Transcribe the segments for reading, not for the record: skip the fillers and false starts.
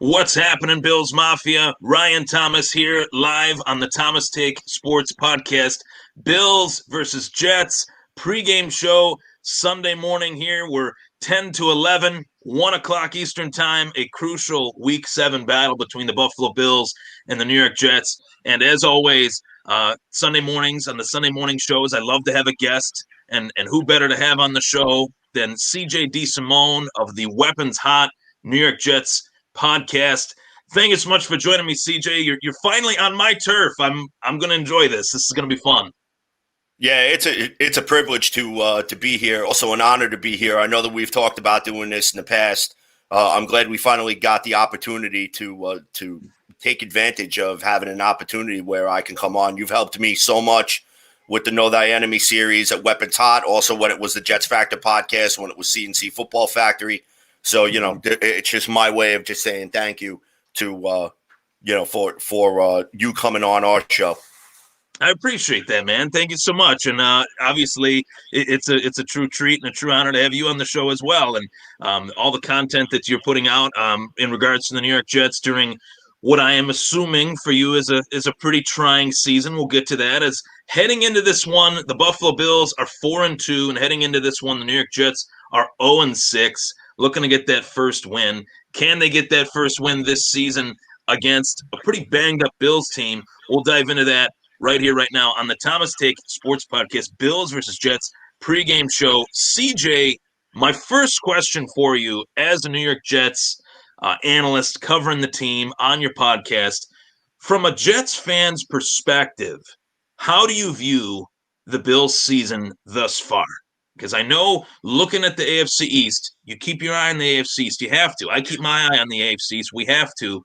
What's happening, Bills Mafia? Ryan Thomas here, live on the Thomas Take Sports Podcast. Bills versus Jets pregame show Sunday morning here. We're 10 to 11, 1 o'clock Eastern Time, a crucial Week 7 battle between the Buffalo Bills and the New York Jets. And as always, Sunday mornings on the Sunday morning shows, I love to have a guest. And who better to have on the show than CJ DeSimone of the Weapons Hot New York Jets podcast. Thank you so much for joining me, CJ. You're finally on my turf. I'm going to enjoy this. This is going to be fun. Yeah, it's a privilege to be here. Also, an honor to be here. I know that we've talked about doing this in the past. I'm glad we finally got the opportunity to take advantage of having an opportunity where I can come on. You've helped me so much with the Know Thy Enemy series at Weapons Hot. Also, when it was the Jets Factor podcast, when it was CNC Football Factory. So, it's just my way of just saying thank you to, for you coming on our show. I appreciate that, man. Thank you so much. And obviously, it's a true treat and a true honor to have you on the show as well. And all the content that you're putting out in regards to the New York Jets during what I am assuming for you is a pretty trying season. We'll get to that. As heading into this one, the Buffalo Bills are 4-2, and heading into this one, the New York Jets are 0-6. Looking to get that first win. Can they get that first win this season against a pretty banged-up Bills team? We'll dive into that right here, right now on the Thomas Take Sports Podcast, Bills versus Jets pregame show. CJ, my first question for you as a New York Jets analyst covering the team on your podcast, from a Jets fan's perspective, how do you view the Bills season thus far? Because I know looking at the AFC East, you keep your eye on the AFC East. You have to. I keep my eye on the AFC East. We have to.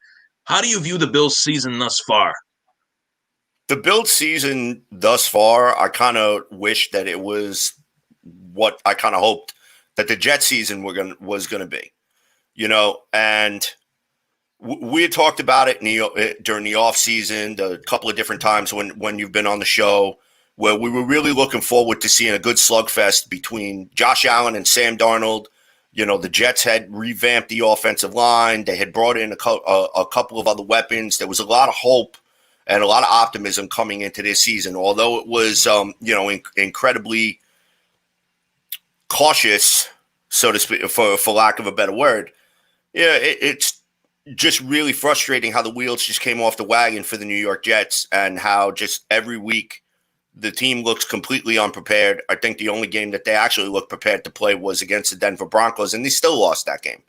How do you view the Bills season thus far? The Bills season thus far, I kind of wish that it was what I kind of hoped that the Jets season was going to be, and we had talked about it during the offseason, a couple of different times when you've been on the show, where we were really looking forward to seeing a good slugfest between Josh Allen and Sam Darnold. The Jets had revamped the offensive line. They had brought in a couple of other weapons. There was a lot of hope and a lot of optimism coming into this season, although it was, incredibly cautious, so to speak, for lack of a better word. Yeah, it's just really frustrating how the wheels just came off the wagon for the New York Jets and how just every week the team looks completely unprepared. I think the only game that they actually looked prepared to play was against the Denver Broncos, and they still lost that game.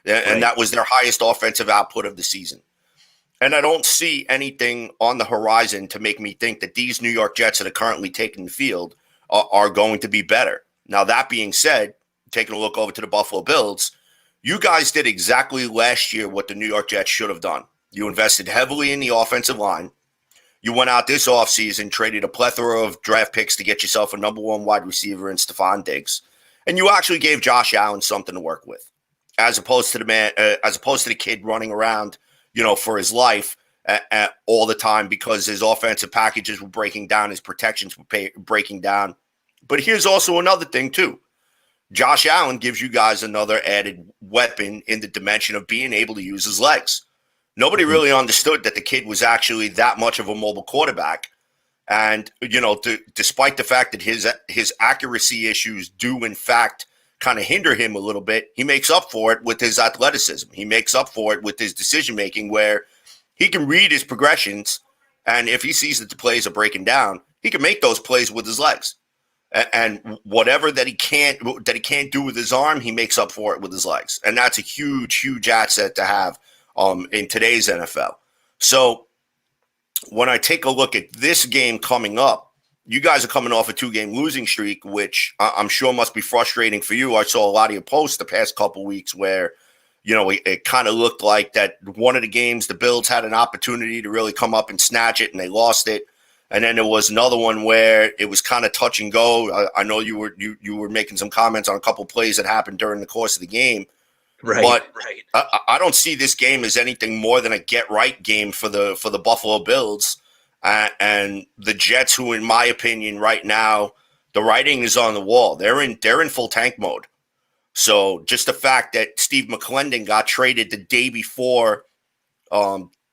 And that was their highest offensive output of the season. And I don't see anything on the horizon to make me think that these New York Jets that are currently taking the field are going to be better. Now, that being said, taking a look over to the Buffalo Bills, you guys did exactly last year what the New York Jets should have done. You invested heavily in the offensive line. You went out this offseason, traded a plethora of draft picks to get yourself a number one wide receiver in Stephon Diggs. And you actually gave Josh Allen something to work with, as opposed to the kid running around, for his life all the time because his offensive packages were breaking down, his protections were breaking down. But here's also another thing, too. Josh Allen gives you guys another added weapon in the dimension of being able to use his legs. Nobody really understood that the kid was actually that much of a mobile quarterback. And, despite the fact that his accuracy issues do, in fact, kind of hinder him a little bit, he makes up for it with his athleticism. He makes up for it with his decision-making where he can read his progressions, and if he sees that the plays are breaking down, he can make those plays with his legs. And whatever that he can't do with his arm, he makes up for it with his legs. And that's a huge, huge asset to have in today's NFL. So when I take a look at this game coming up, you guys are coming off a 2-game losing streak, which I'm sure must be frustrating for you. I saw a lot of your posts the past couple of weeks where, it kind of looked like that one of the games the Bills had an opportunity to really come up and snatch it, and they lost it. And then there was another one where it was kind of touch and go. I know you were making some comments on a couple of plays that happened during the course of the game. But I don't see this game as anything more than a get-right game for the Buffalo Bills. And the Jets, who, in my opinion, right now, the writing is on the wall. They're in full tank mode. So just the fact that Steve McClendon got traded the day before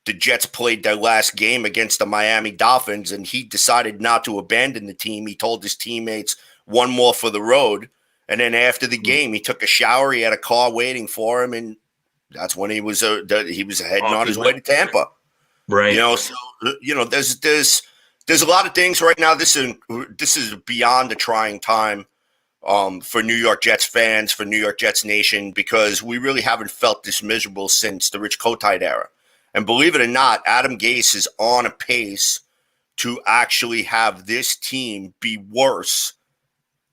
the Jets played their last game against the Miami Dolphins, and he decided not to abandon the team. He told his teammates one more for the road. And then after the game, he took a shower. He had a car waiting for him, and that's when he was heading on his way to Tampa. Right. So there's a lot of things right now. This is beyond a trying time for New York Jets fans, for New York Jets Nation, because we really haven't felt this miserable since the Rich Kotite era. And believe it or not, Adam Gase is on a pace to actually have this team be worse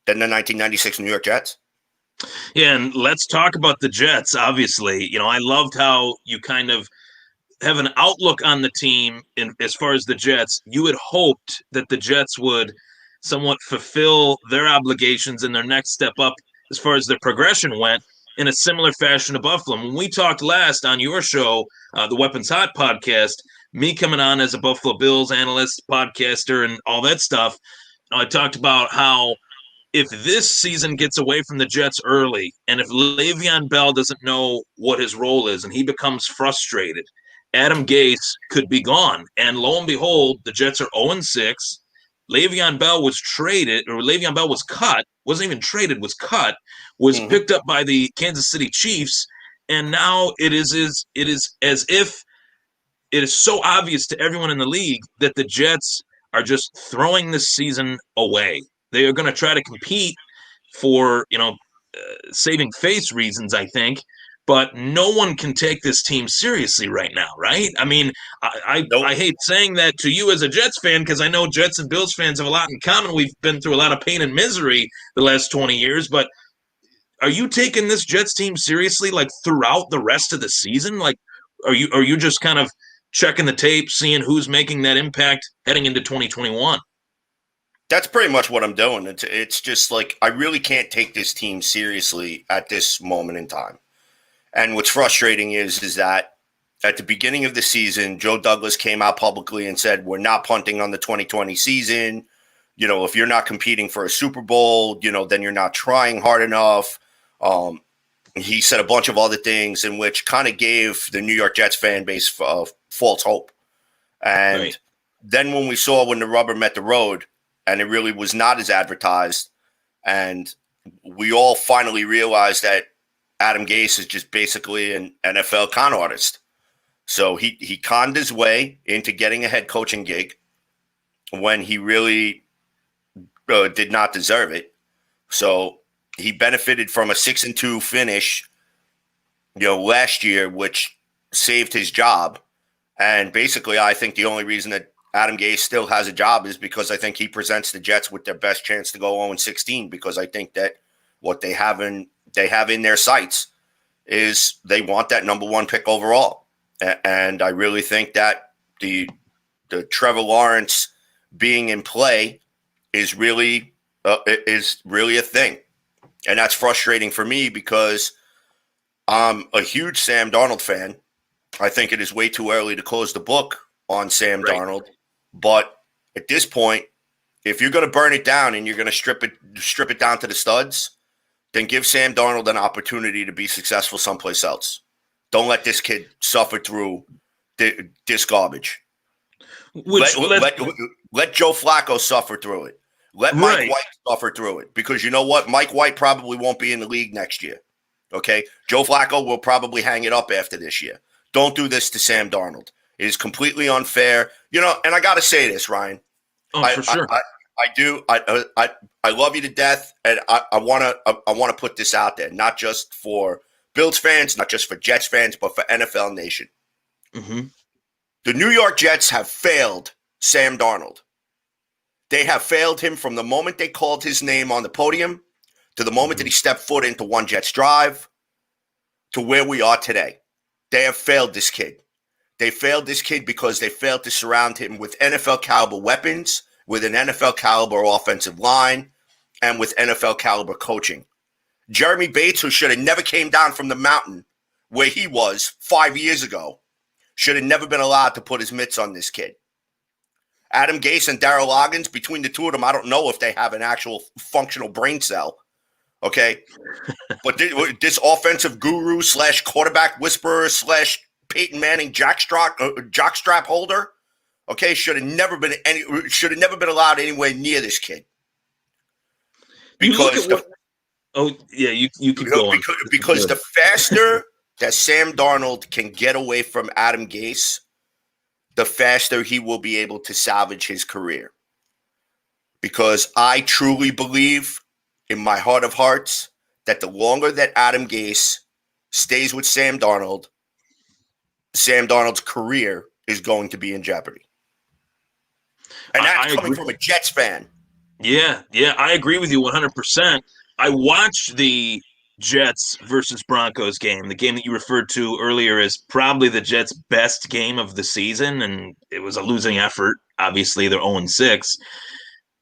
than the 1996 New York Jets. Yeah, and let's talk about the Jets, obviously. I loved how you kind of have an outlook on the team as far as the Jets. You had hoped that the Jets would somewhat fulfill their obligations in their next step up as far as their progression went in a similar fashion to Buffalo. When we talked last on your show, the Weapons Hot podcast, me coming on as a Buffalo Bills analyst, podcaster, and all that stuff, I talked about how if this season gets away from the Jets early, and if Le'Veon Bell doesn't know what his role is and he becomes frustrated, Adam Gase could be gone. And lo and behold, the Jets are 0-6. Le'Veon Bell was cut, wasn't even traded, was cut, was picked up by the Kansas City Chiefs, and now it is as if it is so obvious to everyone in the league that the Jets are just throwing this season away. They are going to try to compete for, saving face reasons, I think, but no one can take this team seriously right now, right? I mean, I hate saying that to you as a Jets fan, because I know Jets and Bills fans have a lot in common. We've been through a lot of pain and misery the last 20 years, but are you taking this Jets team seriously, like, throughout the rest of the season? Like, are you just kind of checking the tape, seeing who's making that impact heading into 2021? That's pretty much what I'm doing. It's just like, I really can't take this team seriously at this moment in time. And what's frustrating is that at the beginning of the season, Joe Douglas came out publicly and said, we're not punting on the 2020 season. If you're not competing for a Super Bowl, then you're not trying hard enough. He said a bunch of other things in which kind of gave the New York Jets fan base false hope. And then when the rubber met the road, and it really was not as advertised, and we all finally realized that Adam Gase is just basically an NFL con artist. So he conned his way into getting a head coaching gig when he really did not deserve it. So he benefited from a 6-2 finish, last year, which saved his job. And basically, I think the only reason that Adam Gase still has a job is because I think he presents the Jets with their best chance to go 0-16, because I think that what they have in their sights is they want that number one pick overall. And I really think that the Trevor Lawrence being in play is really a thing. And that's frustrating for me because I'm a huge Sam Darnold fan. I think it is way too early to close the book on Sam Darnold. But at this point, if you're going to burn it down and you're going to strip it down to the studs, then give Sam Darnold an opportunity to be successful someplace else. Don't let this kid suffer through this garbage. Let Joe Flacco suffer through it. Let Mike White suffer through it. Because you know what? Mike White probably won't be in the league next year. Okay? Joe Flacco will probably hang it up after this year. Don't do this to Sam Darnold. It is completely unfair. And I got to say this, Ryan. For sure. I do. I love you to death, and I want to put this out there, not just for Bills fans, not just for Jets fans, but for NFL Nation. Mm-hmm. The New York Jets have failed Sam Darnold. They have failed him from the moment they called his name on the podium to the moment that he stepped foot into One Jets Drive to where we are today. They have failed this kid. They failed this kid because they failed to surround him with NFL caliber weapons, with an NFL caliber offensive line, and with NFL caliber coaching. Jeremy Bates, who should have never came down from the mountain where he was 5 years ago, should have never been allowed to put his mitts on this kid. Adam Gase and Darryl Loggins, between the two of them, I don't know if they have an actual functional brain cell. Okay? But this offensive guru / quarterback whisperer / Peyton Manning jockstrap holder. Okay, should have never been allowed anywhere near this kid. You look Because at what. Oh yeah, you could go on. because the faster that Sam Darnold can get away from Adam Gase, the faster he will be able to salvage his career. Because I truly believe in my heart of hearts that the longer that Adam Gase stays with Sam Darnold's career is going to be in jeopardy. And that's coming from a Jets fan. Yeah, I agree with you 100%. I watched the Jets versus Broncos game, the game that you referred to earlier as probably the Jets' best game of the season, and it was a losing effort. Obviously, they're 0-6.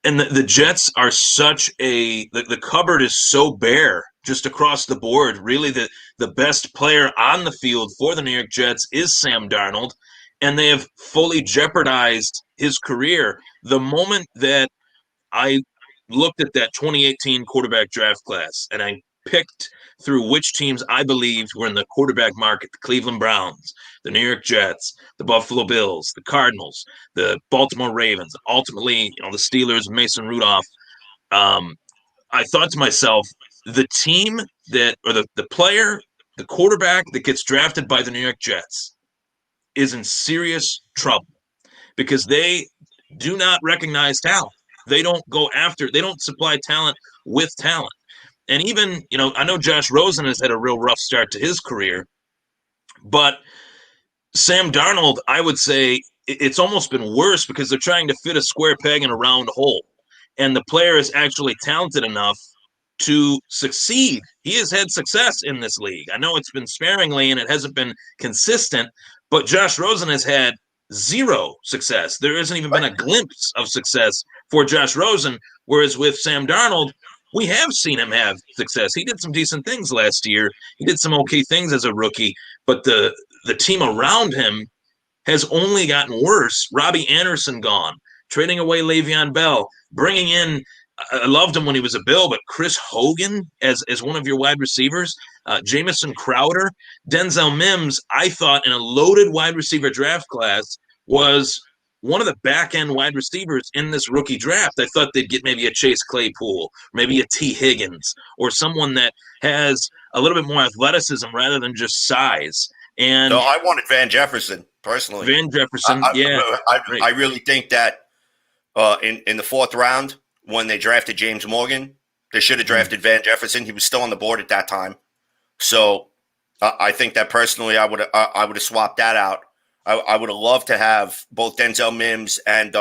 And the Jets are the cupboard is so bare just across the board. Really, the best player on the field for the New York Jets is Sam Darnold, and they have fully jeopardized his career. The moment that I looked at that 2018 quarterback draft class and I picked through which teams I believed were in the quarterback market: the Cleveland Browns, the New York Jets, the Buffalo Bills, the Cardinals, the Baltimore Ravens, ultimately, the Steelers, Mason Rudolph. I thought to myself, the team the player, the quarterback that gets drafted by the New York Jets is in serious trouble because they do not recognize talent. They don't supply talent with talent. And even, I know Josh Rosen has had a real rough start to his career, but Sam Darnold, I would say it's almost been worse because they're trying to fit a square peg in a round hole. And the player is actually talented enough to succeed. He has had success in this league. I know it's been sparingly and it hasn't been consistent, but Josh Rosen has had zero success. There hasn't even been a glimpse of success for Josh Rosen, whereas with Sam Darnold, we have seen him have success. He did some decent things last year. He did some okay things as a rookie, but the team around him has only gotten worse. Robbie Anderson gone, trading away Le'Veon Bell, bringing in, I loved him when he was a Bill, but Chris Hogan as one of your wide receivers, Jamison Crowder, Denzel Mims, I thought in a loaded wide receiver draft class was one of the back-end wide receivers in this rookie draft. I thought they'd get maybe a Chase Claypool, maybe a T. Higgins, or someone that has a little bit more athleticism rather than just size. And no, I wanted Van Jefferson personally. Van Jefferson, I really think that in the fourth round when they drafted James Morgan, they should have drafted Van Jefferson. He was still on the board at that time, so I think that personally, I would have swapped that out. I would have loved to have both Denzel Mims and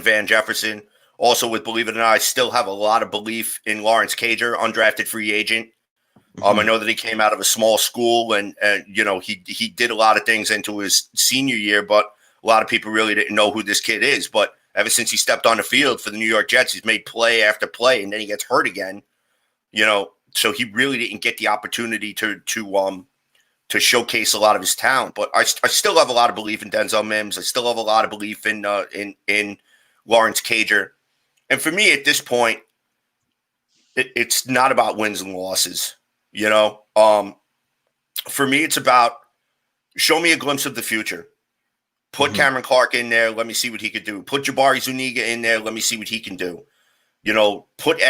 Van Jefferson. Also, believe it or not, I still have a lot of belief in Lawrence Cager, undrafted free agent. I know that he came out of a small school and he did a lot of things into his senior year, but a lot of people really didn't know who this kid is. But ever since he stepped on the field for the New York Jets, he's made play after play, and then he gets hurt again. So he really didn't get the opportunity to showcase a lot of his talent. But I still have a lot of belief in Denzel Mims. I still have a lot of belief in Lawrence Cager. And for me, at this point, it's not about wins and losses. For me, it's about show me a glimpse of the future. Put Cameron Clark in there. Let me see what he could do. Put Jabari Zuniga in there. Let me see what he can do. Put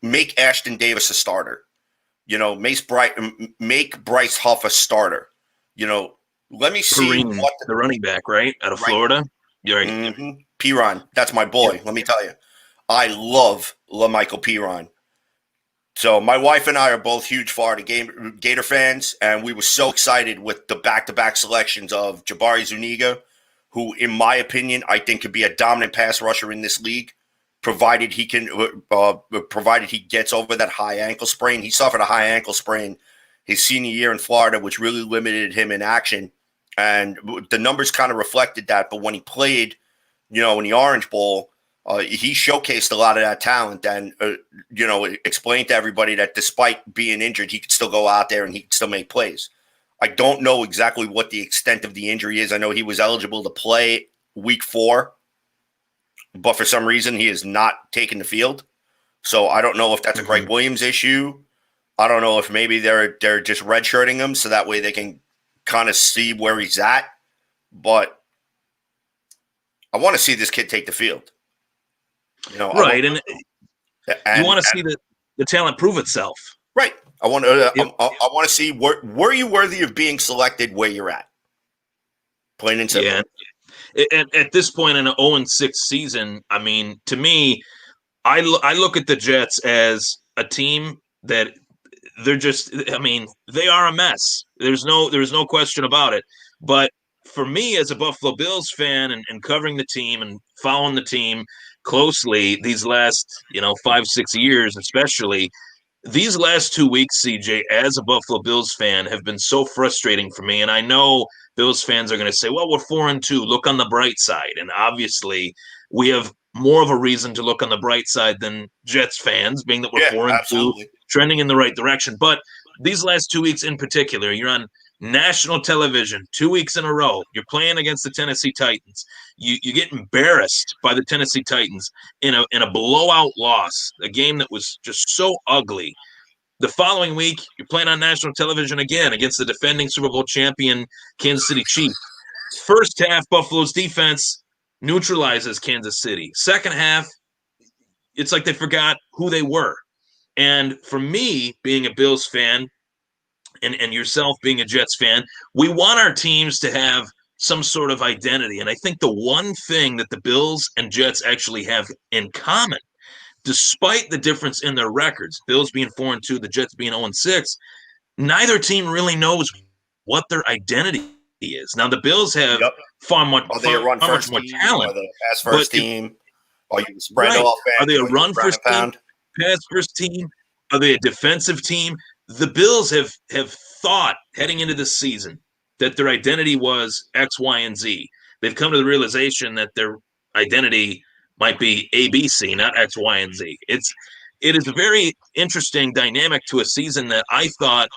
make Ashton Davis a starter. Make Bryce Huff a starter. Let me see Kareem, the running back, right, out of Florida. You're right. Mm-hmm. Piron, that's my boy. Yeah. Let me tell you, I love LaMichael Piron. So my wife and I are both huge Florida Gator fans, and we were so excited with the back-to-back selections of Jabari Zuniga, who, in my opinion, I think could be a dominant pass rusher in this league, provided he gets over that high ankle sprain. He suffered a high ankle sprain his senior year in Florida, which really limited him in action, and the numbers kind of reflected that. But when he played, in the Orange Bowl, he showcased a lot of that talent and, explained to everybody that despite being injured, he could still go out there and he could still make plays. I don't know exactly what the extent of the injury is. I know he was eligible to play week 4, but for some reason he is not taking the field. So I don't know if that's a Greg Williams issue I don't know if maybe they're just redshirting him so that way they can kind of see where he's at. But I want to see this kid take the field. Right, and you want to see and the talent prove itself. right. I want to. Yep. I want to see were you worthy of being selected where you're at. Plain and simple. Yeah. At this point in an 0-6 season, I mean, to me, I look at the Jets as a team that they're just. I mean, they are a mess. There's no question about it. But for me, as a Buffalo Bills fan and covering the team and following the team closely these last 5-6 years, especially these last 2 weeks, CJ, as a Buffalo Bills fan, have been so frustrating for me. And I know Bills fans are going to say, well, we're 4-2. Look on the bright side. And obviously, we have more of a reason to look on the bright side than Jets fans, being that we're 4-2, trending in the right direction. But these last 2 weeks in particular, you're on national television 2 weeks in a row. You're playing against the Tennessee Titans. You get embarrassed by the Tennessee Titans in a blowout loss, a game that was just so ugly. The following week, you're playing on national television again against the defending Super Bowl champion Kansas City Chiefs. First half, Buffalo's defense neutralizes Kansas City. Second half, it's like they forgot who they were. And for me, being a Bills fan, and yourself being a Jets fan, we want our teams to have some sort of identity. And I think the one thing that the Bills and Jets actually have in common, despite the difference in their records, Bills being 4-2, the Jets being 0-6, neither team really knows what their identity is. Now, the Bills have far much more talent. Are they a pass first team? Are you spread offense? Are they a run first team? Pass first team? Are they a defensive team? The Bills have thought heading into this season that their identity was X, Y, and Z. They've come to the realization that their identity might be A, B, C, not X, Y, and Z. It is a very interesting dynamic to a season that I thought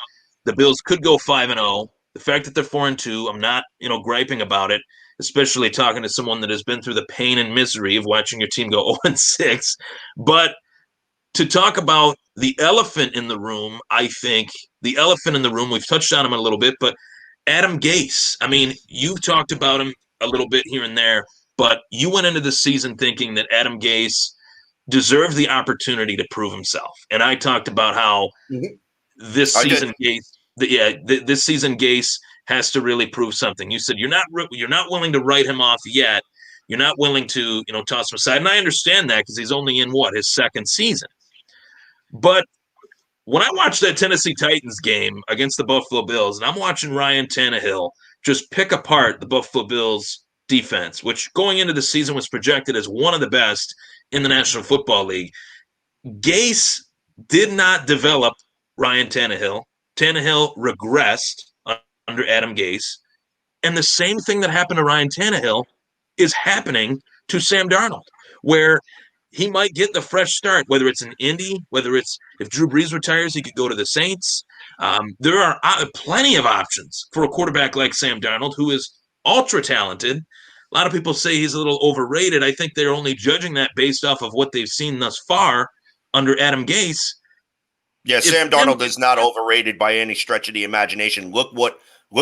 the Bills could go 5-0. The fact that they're 4-2, I'm not griping about it, especially talking to someone that has been through the pain and misery of watching your team go 0-6. But to talk about the elephant in the room, I think the elephant in the room, we've touched on him a little bit, but Adam Gase. I mean, you've talked about him a little bit here and there, but you went into the season thinking that Adam Gase deserved the opportunity to prove himself. And I talked about how this season Gase has to really prove something. You said you're not willing to write him off yet. You're not willing to toss him aside, and I understand that because he's only in his second season. But when I watched that Tennessee Titans game against the Buffalo Bills, and I'm watching Ryan Tannehill just pick apart the Buffalo Bills defense, which going into the season was projected as one of the best in the National Football League, Gase did not develop Ryan Tannehill. Tannehill regressed under Adam Gase. And the same thing that happened to Ryan Tannehill is happening to Sam Darnold, where he might get the fresh start, whether it's in Indy, whether it's if Drew Brees retires, he could go to the Saints. There are plenty of options for a quarterback like Sam Darnold, who is ultra talented. A lot of people say he's a little overrated. I think they're only judging that based off of what they've seen thus far under Adam Gase. Yeah, Sam Darnold is not overrated by any stretch of the imagination. Look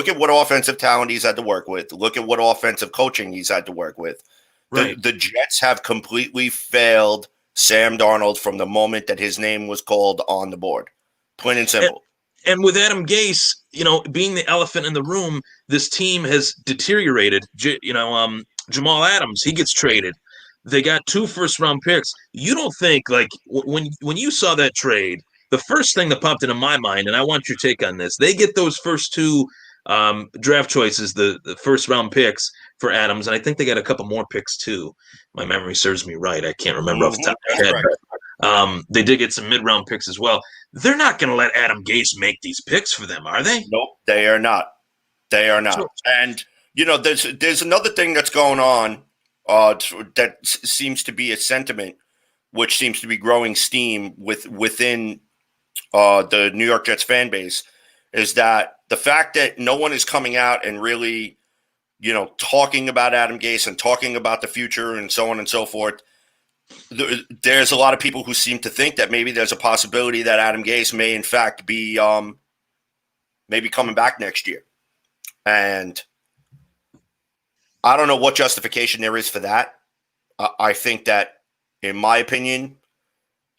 at what offensive talent he's had to work with. Look at what offensive coaching he's had to work with. Right. The Jets have completely failed Sam Darnold from the moment that his name was called on the board. Plain and simple. And with Adam Gase, being the elephant in the room, this team has deteriorated. Jamal Adams, he gets traded. They got 2 first-round picks. You don't think, like, when you saw that trade, the first thing that popped into my mind, and I want your take on this, they get those first 2 draft choices, the first-round picks for Adams, and I think they got a couple more picks too. My memory serves me right. I can't remember off the top of my head. But, they did get some mid-round picks as well. They're not going to let Adam Gase make these picks for them, are they? Nope, they are not. They are not. So, and there's another thing that's going on that seems to be a sentiment, which seems to be growing steam within the New York Jets fan base, is that the fact that no one is coming out and really talking about Adam Gase and talking about the future and so on and so forth, there's a lot of people who seem to think that maybe there's a possibility that Adam Gase may, in fact, be maybe coming back next year. And I don't know what justification there is for that. I think that, in my opinion,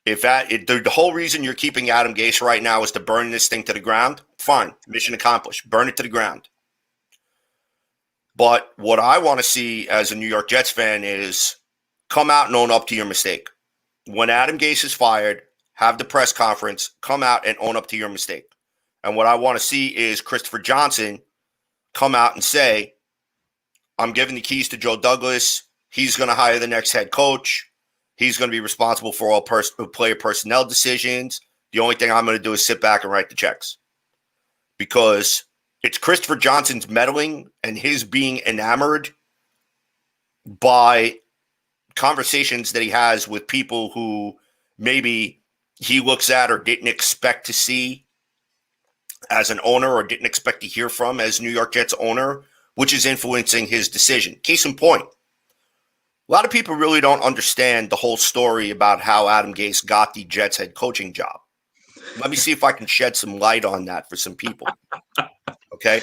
the whole reason you're keeping Adam Gase right now is to burn this thing to the ground, fine, mission accomplished. Burn it to the ground. But what I want to see as a New York Jets fan is come out and own up to your mistake. When Adam Gase is fired, have the press conference, come out and own up to your mistake. And what I want to see is Christopher Johnson come out and say, I'm giving the keys to Joe Douglas. He's going to hire the next head coach. He's going to be responsible for all player personnel decisions. The only thing I'm going to do is sit back and write the checks. Because it's Christopher Johnson's meddling and his being enamored by conversations that he has with people who maybe he looks at or didn't expect to see as an owner or didn't expect to hear from as New York Jets owner, which is influencing his decision. Case in point, a lot of people really don't understand the whole story about how Adam Gase got the Jets head coaching job. Let me see if I can shed some light on that for some people. Okay?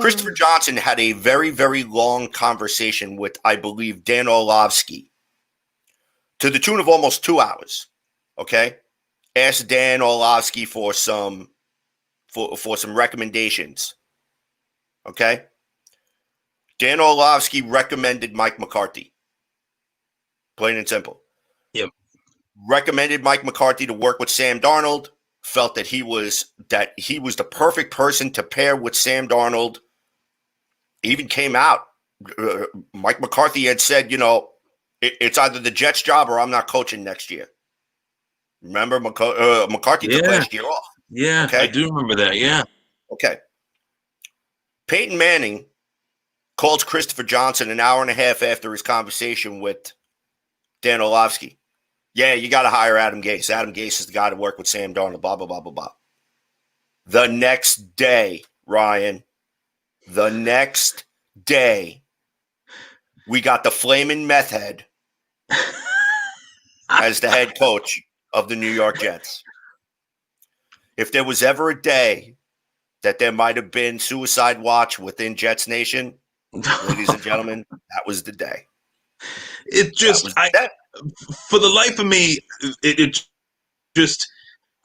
Christopher Johnson had a very, very long conversation with, I believe, Dan Orlovsky to the tune of almost 2 hours. Okay? Asked Dan Orlovsky for some recommendations. Okay? Dan Orlovsky recommended Mike McCarthy. Plain and simple. Yep. Recommended Mike McCarthy to work with Sam Darnold. Felt that he was the perfect person to pair with Sam Darnold. Even came out. Mike McCarthy had said, it's either the Jets job or I'm not coaching next year. Remember, McCarthy took last year off. Yeah, okay? I do remember that, yeah. Okay. Peyton Manning calls Christopher Johnson an hour and a half after his conversation with Dan Orlovsky. Yeah, you got to hire Adam Gase. Adam Gase is the guy to work with Sam Darnold, blah, blah, blah, blah, blah. The next day, Ryan, we got the flaming meth head as the head coach of the New York Jets. If there was ever a day that there might have been suicide watch within Jets Nation, ladies and gentlemen, that was the day. It just, for the life of me, it just,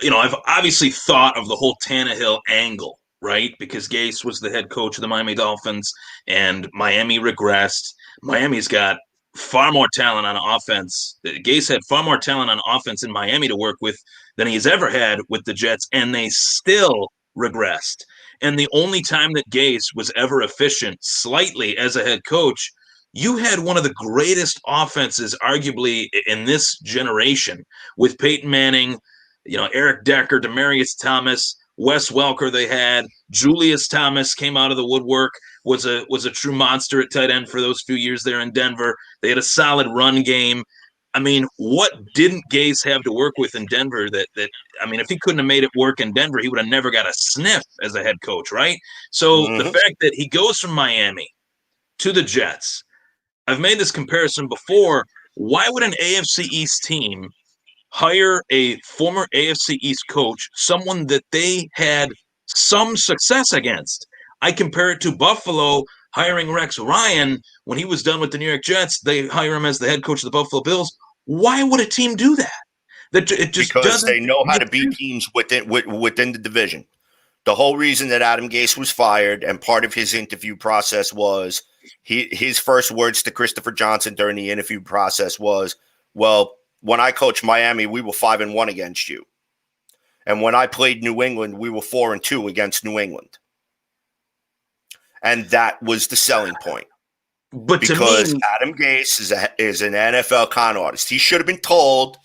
I've obviously thought of the whole Tannehill angle, right? Because Gase was the head coach of the Miami Dolphins and Miami regressed. Miami's got far more talent on offense. Gase had far more talent on offense in Miami to work with than he's ever had with the Jets, and they still regressed. And the only time that Gase was ever efficient slightly as a head coach, you had one of the greatest offenses, arguably, in this generation with Peyton Manning, Eric Decker, Demaryius Thomas, Wes Welker they had. Julius Thomas came out of the woodwork, was a true monster at tight end for those few years there in Denver. They had a solid run game. I mean, what didn't Gase have to work with in Denver that if he couldn't have made it work in Denver, he would have never got a sniff as a head coach, right? So the fact that he goes from Miami to the Jets, I've made this comparison before. Why would an AFC East team hire a former AFC East coach, someone that they had some success against? I compare it to Buffalo hiring Rex Ryan when he was done with the New York Jets. They hire him as the head coach of the Buffalo Bills. Why would a team do that? It just because they know how to beat teams within the division. The whole reason that Adam Gase was fired and part of his interview process was his first words to Christopher Johnson during the interview process was, well, when I coached Miami, we were 5-1 against you. And when I played New England, we were 4-2 against New England. And that was the selling point. But because Adam Gase is an NFL con artist. He should have been told,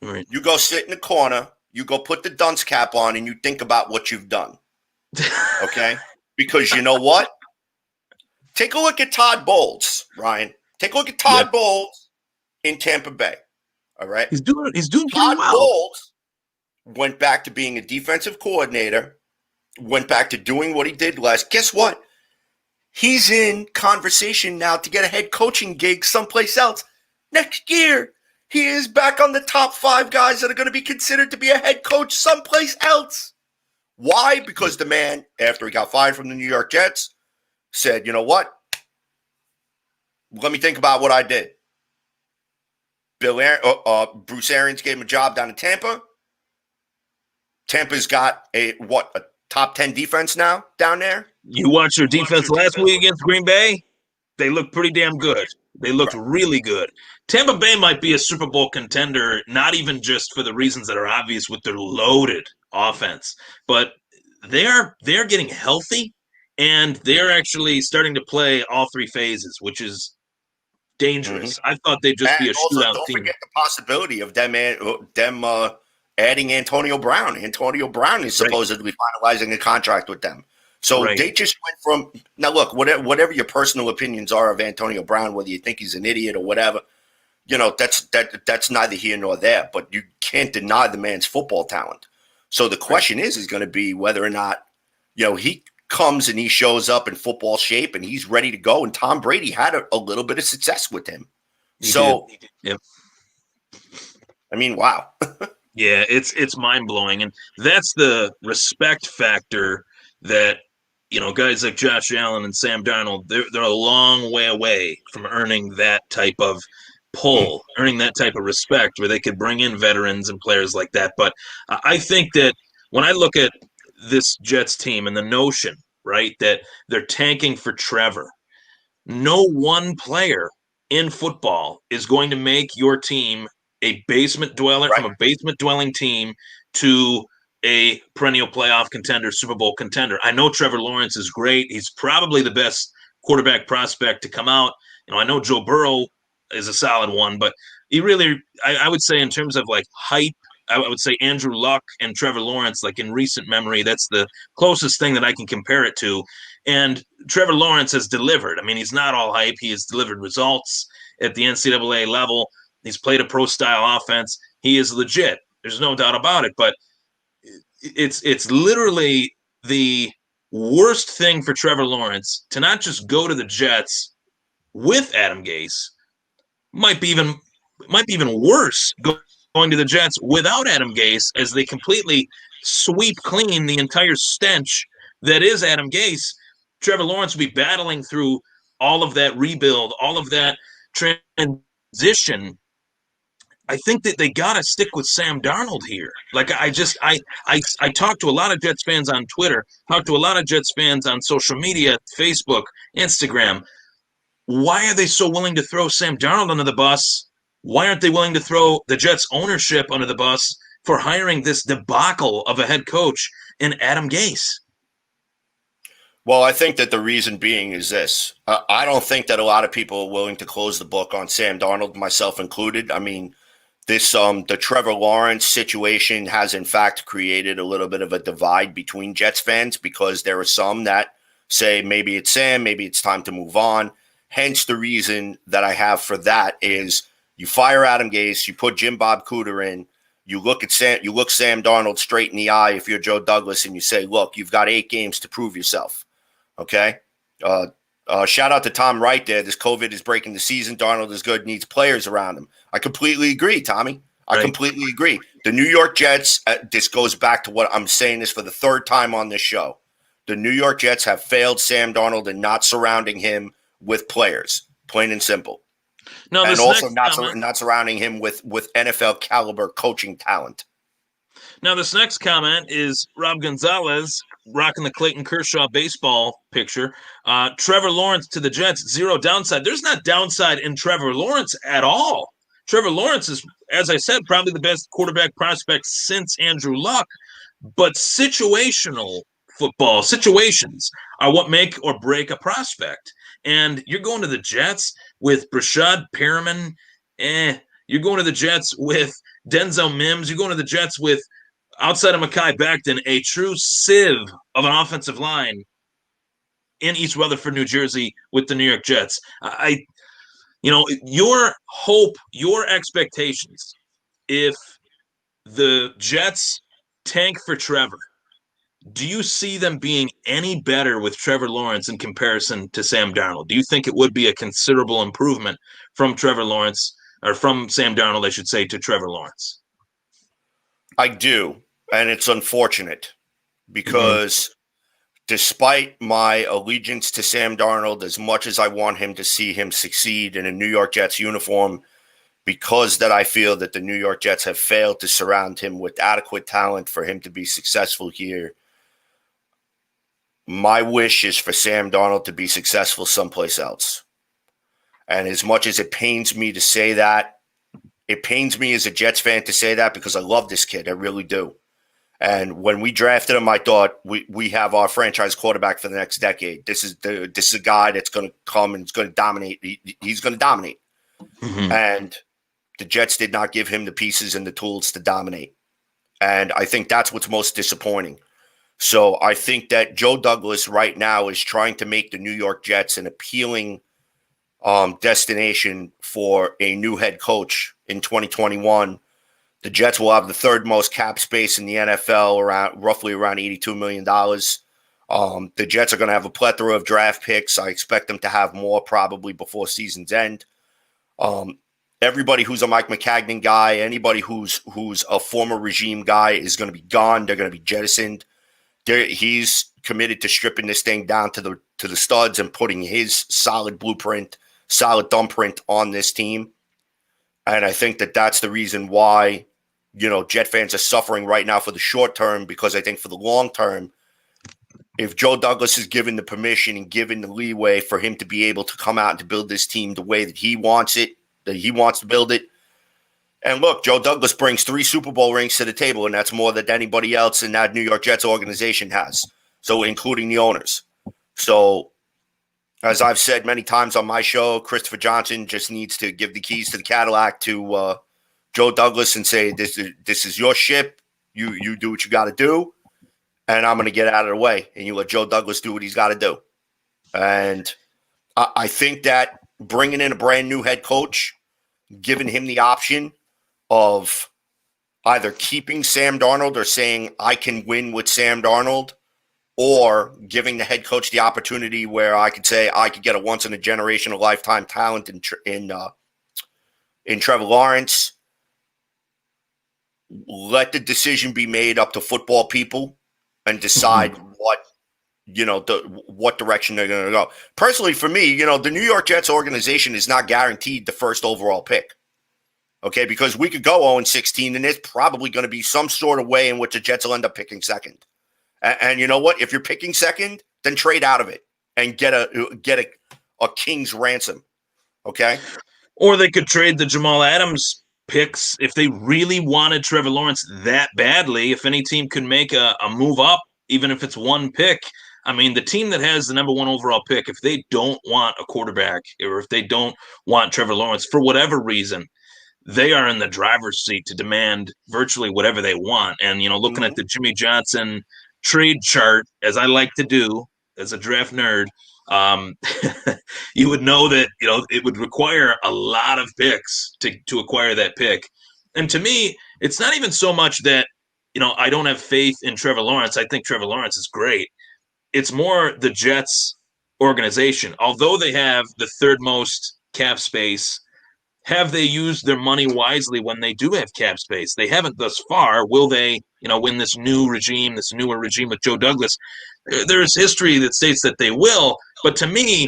right, you go sit in the corner, you go put the dunce cap on, and you think about what you've done. Okay? Because you know what? Take a look at Todd Bowles, Ryan. Take a look at Todd Bowles in Tampa Bay. All right? He's doing pretty well. Todd Bowles went back to being a defensive coordinator, went back to doing what he did last. Guess what? He's in conversation now to get a head coaching gig someplace else next year. He is back on the top 5 guys that are going to be considered to be a head coach someplace else. Why? Because the man, after he got fired from the New York Jets, said, you know what? Let me think about what I did. Bruce Arians gave him a job down in Tampa. Tampa's got a top 10 defense now down there. You watched their defense last week against Green Bay? They looked pretty damn good. They looked really good. Tampa Bay might be a Super Bowl contender, not even just for the reasons that are obvious with their loaded offense, but they're getting healthy, and they're actually starting to play all 3 phases, which is dangerous. I thought they'd just be a shootout don't team. Forget the possibility of them adding Antonio Brown. Antonio Brown is supposedly finalizing a contract with them. So they just went from – now, look, whatever your personal opinions are of Antonio Brown, whether you think he's an idiot or whatever, that's neither here nor there. But you can't deny the man's football talent. So the question is going to be whether or not, he comes and he shows up in football shape and he's ready to go. And Tom Brady had a little bit of success with him. He did. Yep. I mean, wow. Yeah, it's mind-blowing. And that's the respect factor that – guys like Josh Allen and Sam Darnold, they're a long way away from earning that type of pull, earning that type of respect where they could bring in veterans and players like that. But I think that when I look at this Jets team and the notion, right, that they're tanking for Trevor, no one player in football is going to make your team a basement dweller, from a basement dwelling team to a perennial playoff contender, Super Bowl contender. I know Trevor Lawrence is great. He's probably the best quarterback prospect to come out. I know Joe Burrow is a solid one, but he really, I would say in terms of like hype, I would say Andrew Luck and Trevor Lawrence, like in recent memory, that's the closest thing that I can compare it to. And Trevor Lawrence has delivered. I mean, he's not all hype. He has delivered results at the NCAA level. He's played a pro-style offense. He is legit. There's no doubt about it. But it's literally the worst thing for Trevor Lawrence to not just go to the Jets with Adam Gase. Might be even worse going to the Jets without Adam Gase, as they completely sweep clean the entire stench that is Adam Gase. Trevor Lawrence will be battling through all of that rebuild, all of that transition. I think that they got to stick with Sam Darnold here. Like, I talk to a lot of Jets fans on Twitter, talk to a lot of Jets fans on social media, Facebook, Instagram. Why are they so willing to throw Sam Darnold under the bus? Why aren't they willing to throw the Jets ownership under the bus for hiring this debacle of a head coach in Adam Gase? Well, I think that the reason being is this. I don't think that a lot of people are willing to close the book on Sam Darnold, myself included. I mean, the Trevor Lawrence situation has in fact created a little bit of a divide between Jets fans, because there are some that say maybe it's Sam, maybe it's time to move on. Hence the reason that I have for that is you fire Adam Gase, you put Jim Bob Cooter in, you look Sam Darnold straight in the eye if you're Joe Douglas, and you say, look, you've got 8 games to prove yourself. Okay? Shout out to Tom Wright there. This COVID is breaking the season. Darnold is good, needs players around him. I completely agree, Tommy. I completely agree. The New York Jets, this goes back to what I'm saying this for the 3rd time on this show. The New York Jets have failed Sam Darnold in not surrounding him with players, plain and simple. No, and also not surrounding him with NFL caliber coaching talent. Now, this next comment is Rob Gonzalez rocking the Clayton Kershaw baseball picture. Trevor Lawrence to the Jets, 0 downside. There's not downside in Trevor Lawrence at all. Trevor Lawrence is, as I said, probably the best quarterback prospect since Andrew Luck. But situational football, situations are what make or break a prospect. And you're going to the Jets with Brashad Perriman. You're going to the Jets with Denzel Mims. You're going to the Jets with, outside of Mekhi Becton, a true sieve of an offensive line in East Rutherford, New Jersey, with the New York Jets. Your hope, your expectations, if the Jets tank for Trevor, do you see them being any better with Trevor Lawrence in comparison to Sam Darnold? Do you think it would be a considerable improvement from Trevor Lawrence or from Sam Darnold, I should say, to Trevor Lawrence? I do, and it's unfortunate Mm-hmm. because despite my allegiance to Sam Darnold, as much as I want him to see him succeed in a New York Jets uniform, because that I feel that the New York Jets have failed to surround him with adequate talent for him to be successful here. My wish is for Sam Darnold to be successful someplace else. And as much as it pains me to say that, it pains me as a Jets fan to say that because I love this kid. I really do. And when we drafted him, I thought we have our franchise quarterback for the next decade. This is a guy that's going to come and is going to dominate. He's going to dominate. Mm-hmm. And the Jets did not give him the pieces and the tools to dominate. And I think that's what's most disappointing. So I think that Joe Douglas right now is trying to make the New York Jets an appealing destination for a new head coach in 2021. The Jets will have the third most cap space in the NFL, roughly around $82 million. The Jets are going to have a plethora of draft picks. I expect them to have more probably before season's end. Everybody who's a Mike McCagnon guy, anybody who's a former regime guy is going to be gone. They're going to be jettisoned. He's committed to stripping this thing down to the studs and putting his solid blueprint, solid thumbprint on this team. And I think that that's the reason why, Jet fans are suffering right now for the short term, because I think for the long term, if Joe Douglas is given the permission and given the leeway for him to be able to come out and to build this team the way that he wants it, that he wants to build it. And look, Joe Douglas brings 3 Super Bowl rings to the table, and that's more than anybody else in that New York Jets organization has. So including the owners. So as I've said many times on my show, Christopher Johnson just needs to give the keys to the Cadillac to Joe Douglas and say, this is your ship. You do what you got to do, and I'm going to get out of the way. And you let Joe Douglas do what he's got to do. And I think that bringing in a brand new head coach, giving him the option of either keeping Sam Darnold or saying, I can win with Sam Darnold, or giving the head coach the opportunity where I could say I could get a once-in-a-generation, lifetime talent in Trevor Lawrence. Let the decision be made up to football people and decide what direction they're going to go. Personally, for me, the New York Jets organization is not guaranteed the first overall pick. Okay, because we could go 0-16, and there's probably going to be some sort of way in which the Jets will end up picking second. And you know what? If you're picking second, then trade out of it and get a king's ransom. Okay? Or they could trade the Jamal Adams picks if they really wanted Trevor Lawrence that badly. If any team could make a move up, even if it's one pick. I mean, the team that has the number 1 overall pick, if they don't want a quarterback or if they don't want Trevor Lawrence for whatever reason, they are in the driver's seat to demand virtually whatever they want. And, looking at the Jimmy Johnson trade chart, as I like to do as a draft nerd, you would know that, it would require a lot of picks to acquire that pick. And to me, it's not even so much that, I don't have faith in Trevor Lawrence. I think Trevor Lawrence is great. It's more the Jets organization. Although they have the 3rd most cap space, have they used their money wisely when they do have cap space? They haven't thus far. Will they, win this newer regime with Joe Douglas? There's history that states that they will. But to me,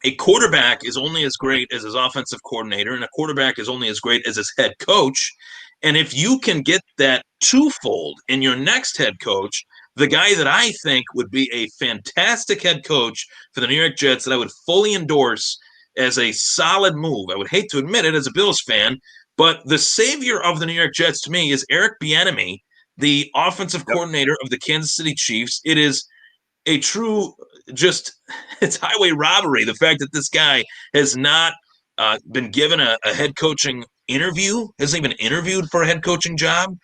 a quarterback is only as great as his offensive coordinator, and a quarterback is only as great as his head coach. And if you can get that twofold in your next head coach, the guy that I think would be a fantastic head coach for the New York Jets that I would fully endorse as a solid move. I would hate to admit it as a Bills fan, but the savior of the New York Jets to me is Eric Bieniemy, the offensive coordinator of the Kansas City Chiefs. It is a true, it's highway robbery. The fact that this guy has not been given a head coaching interview, hasn't even interviewed for a head coaching job,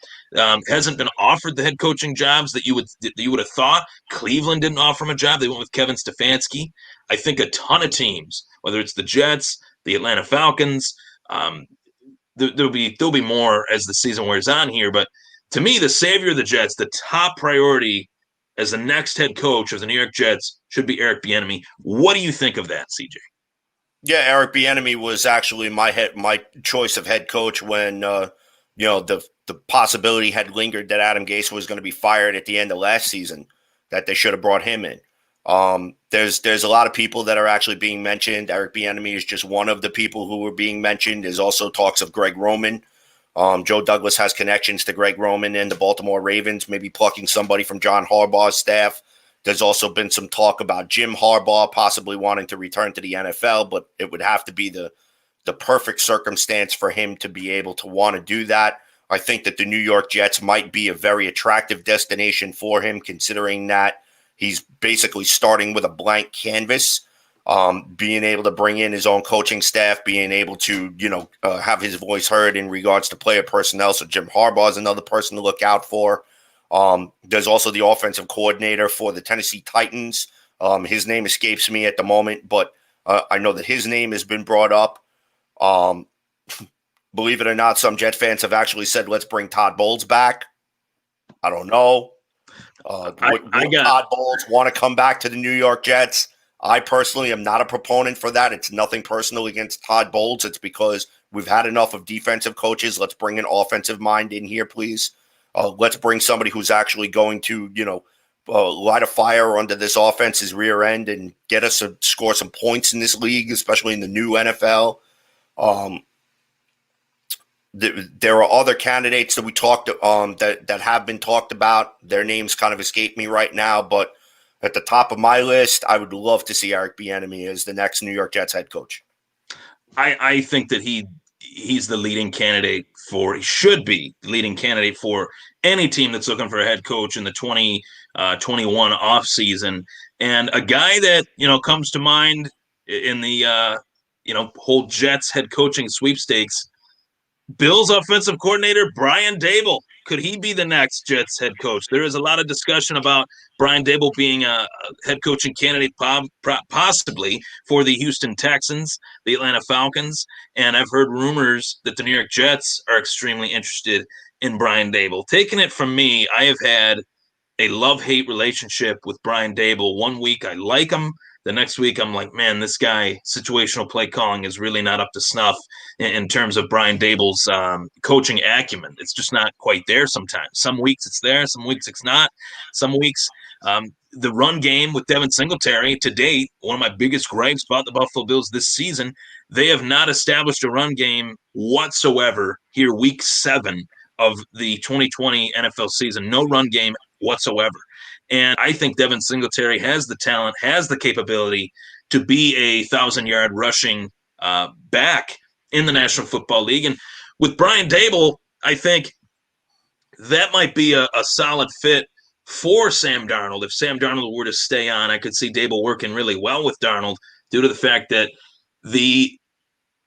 hasn't been offered the head coaching jobs that you would have thought. Cleveland didn't offer him a job. They went with Kevin Stefanski. I think a ton of teams, whether it's the Jets, the Atlanta Falcons, there'll be more as the season wears on here. But to me, the savior of the Jets, the top priority as the next head coach of the New York Jets should be Eric Bieniemy. What do you think of that, CJ? Yeah, Eric Bieniemy was actually my choice of head coach when the possibility had lingered that Adam Gase was going to be fired at the end of last season, that they should have brought him in. There's a lot of people that are actually being mentioned. Eric Bieniemy is just one of the people who were being mentioned. There's also talks of Greg Roman. Joe Douglas has connections to Greg Roman and the Baltimore Ravens, maybe plucking somebody from John Harbaugh's staff. There's also been some talk about Jim Harbaugh possibly wanting to return to the NFL, but it would have to be the perfect circumstance for him to be able to want to do that. I think that the New York Jets might be a very attractive destination for him, considering that he's basically starting with a blank canvas, being able to bring in his own coaching staff, being able to, have his voice heard in regards to player personnel. So Jim Harbaugh is another person to look out for. There's also the offensive coordinator for the Tennessee Titans. His name escapes me at the moment, but I know that his name has been brought up. Believe it or not, some Jet fans have actually said, let's bring Todd Bowles back. I don't know. Would Todd Bowles want to come back to the New York Jets? I personally am not a proponent for that. It's nothing personal against Todd Bowles. It's because we've had enough of defensive coaches. Let's bring an offensive mind in here, please. Let's bring somebody who's actually going to, light a fire under this offense's rear end and get us to score some points in this league, especially in the new NFL. There are other candidates that we talked that have been talked about. Their names kind of escape me right now, but at the top of my list, I would love to see Eric Bieniemy as the next New York Jets head coach. I think that he's the leading candidate he should be the leading candidate for any team that's looking for a head coach in the 2021 offseason. And a guy that, comes to mind in the, whole Jets head coaching sweepstakes, Bills offensive coordinator Brian Daboll. Could he be the next Jets head coach? There is a lot of discussion about Brian Daboll being a head coaching candidate possibly for the Houston Texans, the Atlanta Falcons, and I've heard rumors that the New York Jets are extremely interested in Brian Daboll. Taking it from me, I have had a love-hate relationship with Brian Daboll. One week I like him. The next week I'm like, man, this guy, situational play calling is really not up to snuff in terms of Brian Daboll's coaching acumen. It's just not quite there sometimes. Some weeks it's there, some weeks it's not. Some weeks the run game with Devin Singletary to date, one of my biggest gripes about the Buffalo Bills this season, they have not established a run game whatsoever here week 7 of the 2020 NFL season. No run game whatsoever. And I think Devin Singletary has the talent, has the capability to be a 1,000-yard rushing back in the National Football League. And with Brian Daboll, I think that might be a solid fit for Sam Darnold. If Sam Darnold were to stay on, I could see Daboll working really well with Darnold due to the fact that the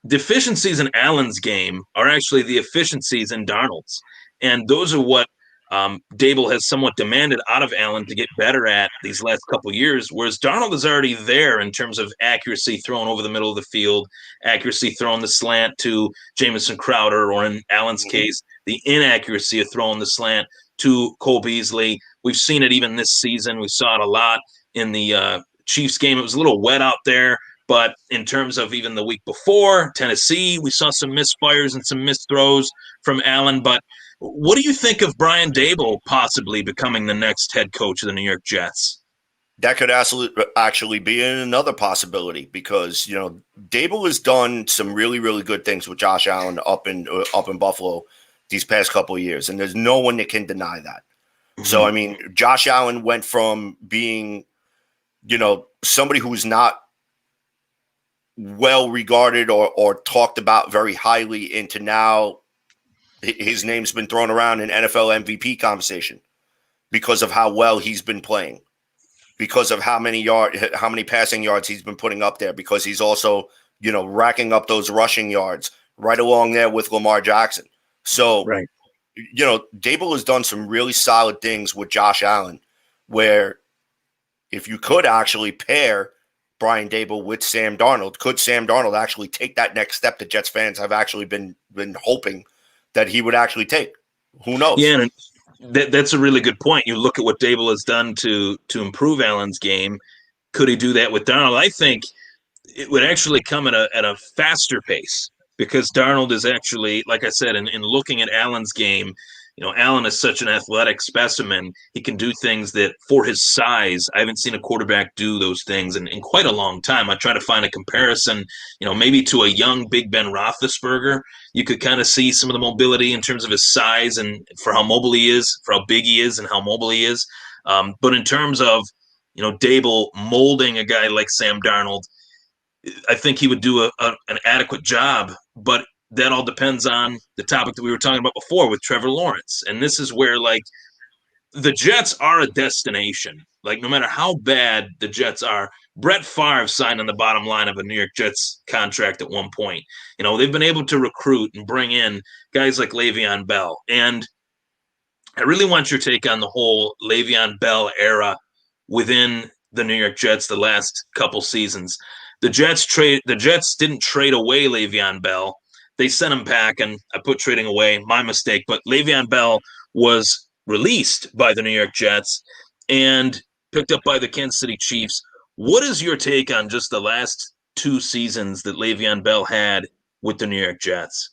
deficiencies in Allen's game are actually the efficiencies in Darnold's. And those are what Daboll has somewhat demanded out of Allen to get better at these last couple of years, whereas Darnold is already there in terms of accuracy thrown over the middle of the field, accuracy throwing the slant to Jamison Crowder, or in Allen's case, the inaccuracy of throwing the slant to Cole Beasley. We've seen it even this season. We saw it a lot in the Chiefs game. It was a little wet out there, but in terms of even the week before, Tennessee, we saw some misfires and some missed throws from Allen. But what do you think of Brian Daboll possibly becoming the next head coach of the New York Jets? That could actually be another possibility because, Daboll has done some really, really good things with Josh Allen up in Buffalo these past couple of years, and there's no one that can deny that. Mm-hmm. So, I mean, Josh Allen went from being, somebody who's not well regarded or talked about very highly into now his name's been thrown around in NFL MVP conversation because of how well he's been playing, because of how many passing yards he's been putting up there, because he's also, racking up those rushing yards right along there with Lamar Jackson. So, right. Daboll has done some really solid things with Josh Allen, where if you could actually pair Brian Daboll with Sam Darnold, could Sam Darnold actually take that next step that Jets fans have actually been hoping that he would actually take? Who knows? Yeah, and that's a really good point. You look at what Daboll has done to improve Allen's game. Could he do that with Darnold? I think it would actually come at a faster pace because Darnold is actually, like I said, in looking at Allen's game, Allen is such an athletic specimen. He can do things that, for his size, I haven't seen a quarterback do those things in quite a long time. I try to find a comparison, maybe to a young Big Ben Roethlisberger. You could kind of see some of the mobility in terms of his size and for how mobile he is, for how big he is, and how mobile he is. But in terms of, Dable molding a guy like Sam Darnold, I think he would do an adequate job, but that all depends on the topic that we were talking about before with Trevor Lawrence. And this is where, like, the Jets are a destination. Like, no matter how bad the Jets are, Brett Favre signed on the bottom line of a New York Jets contract at one point. They've been able to recruit and bring in guys like Le'Veon Bell. And I really want your take on the whole Le'Veon Bell era within the New York Jets the last couple seasons. The Jets didn't trade away Le'Veon Bell. They sent him packing. I put trading away, my mistake, but Le'Veon Bell was released by the New York Jets and picked up by the Kansas City Chiefs. What is your take on just the last 2 seasons that Le'Veon Bell had with the New York Jets?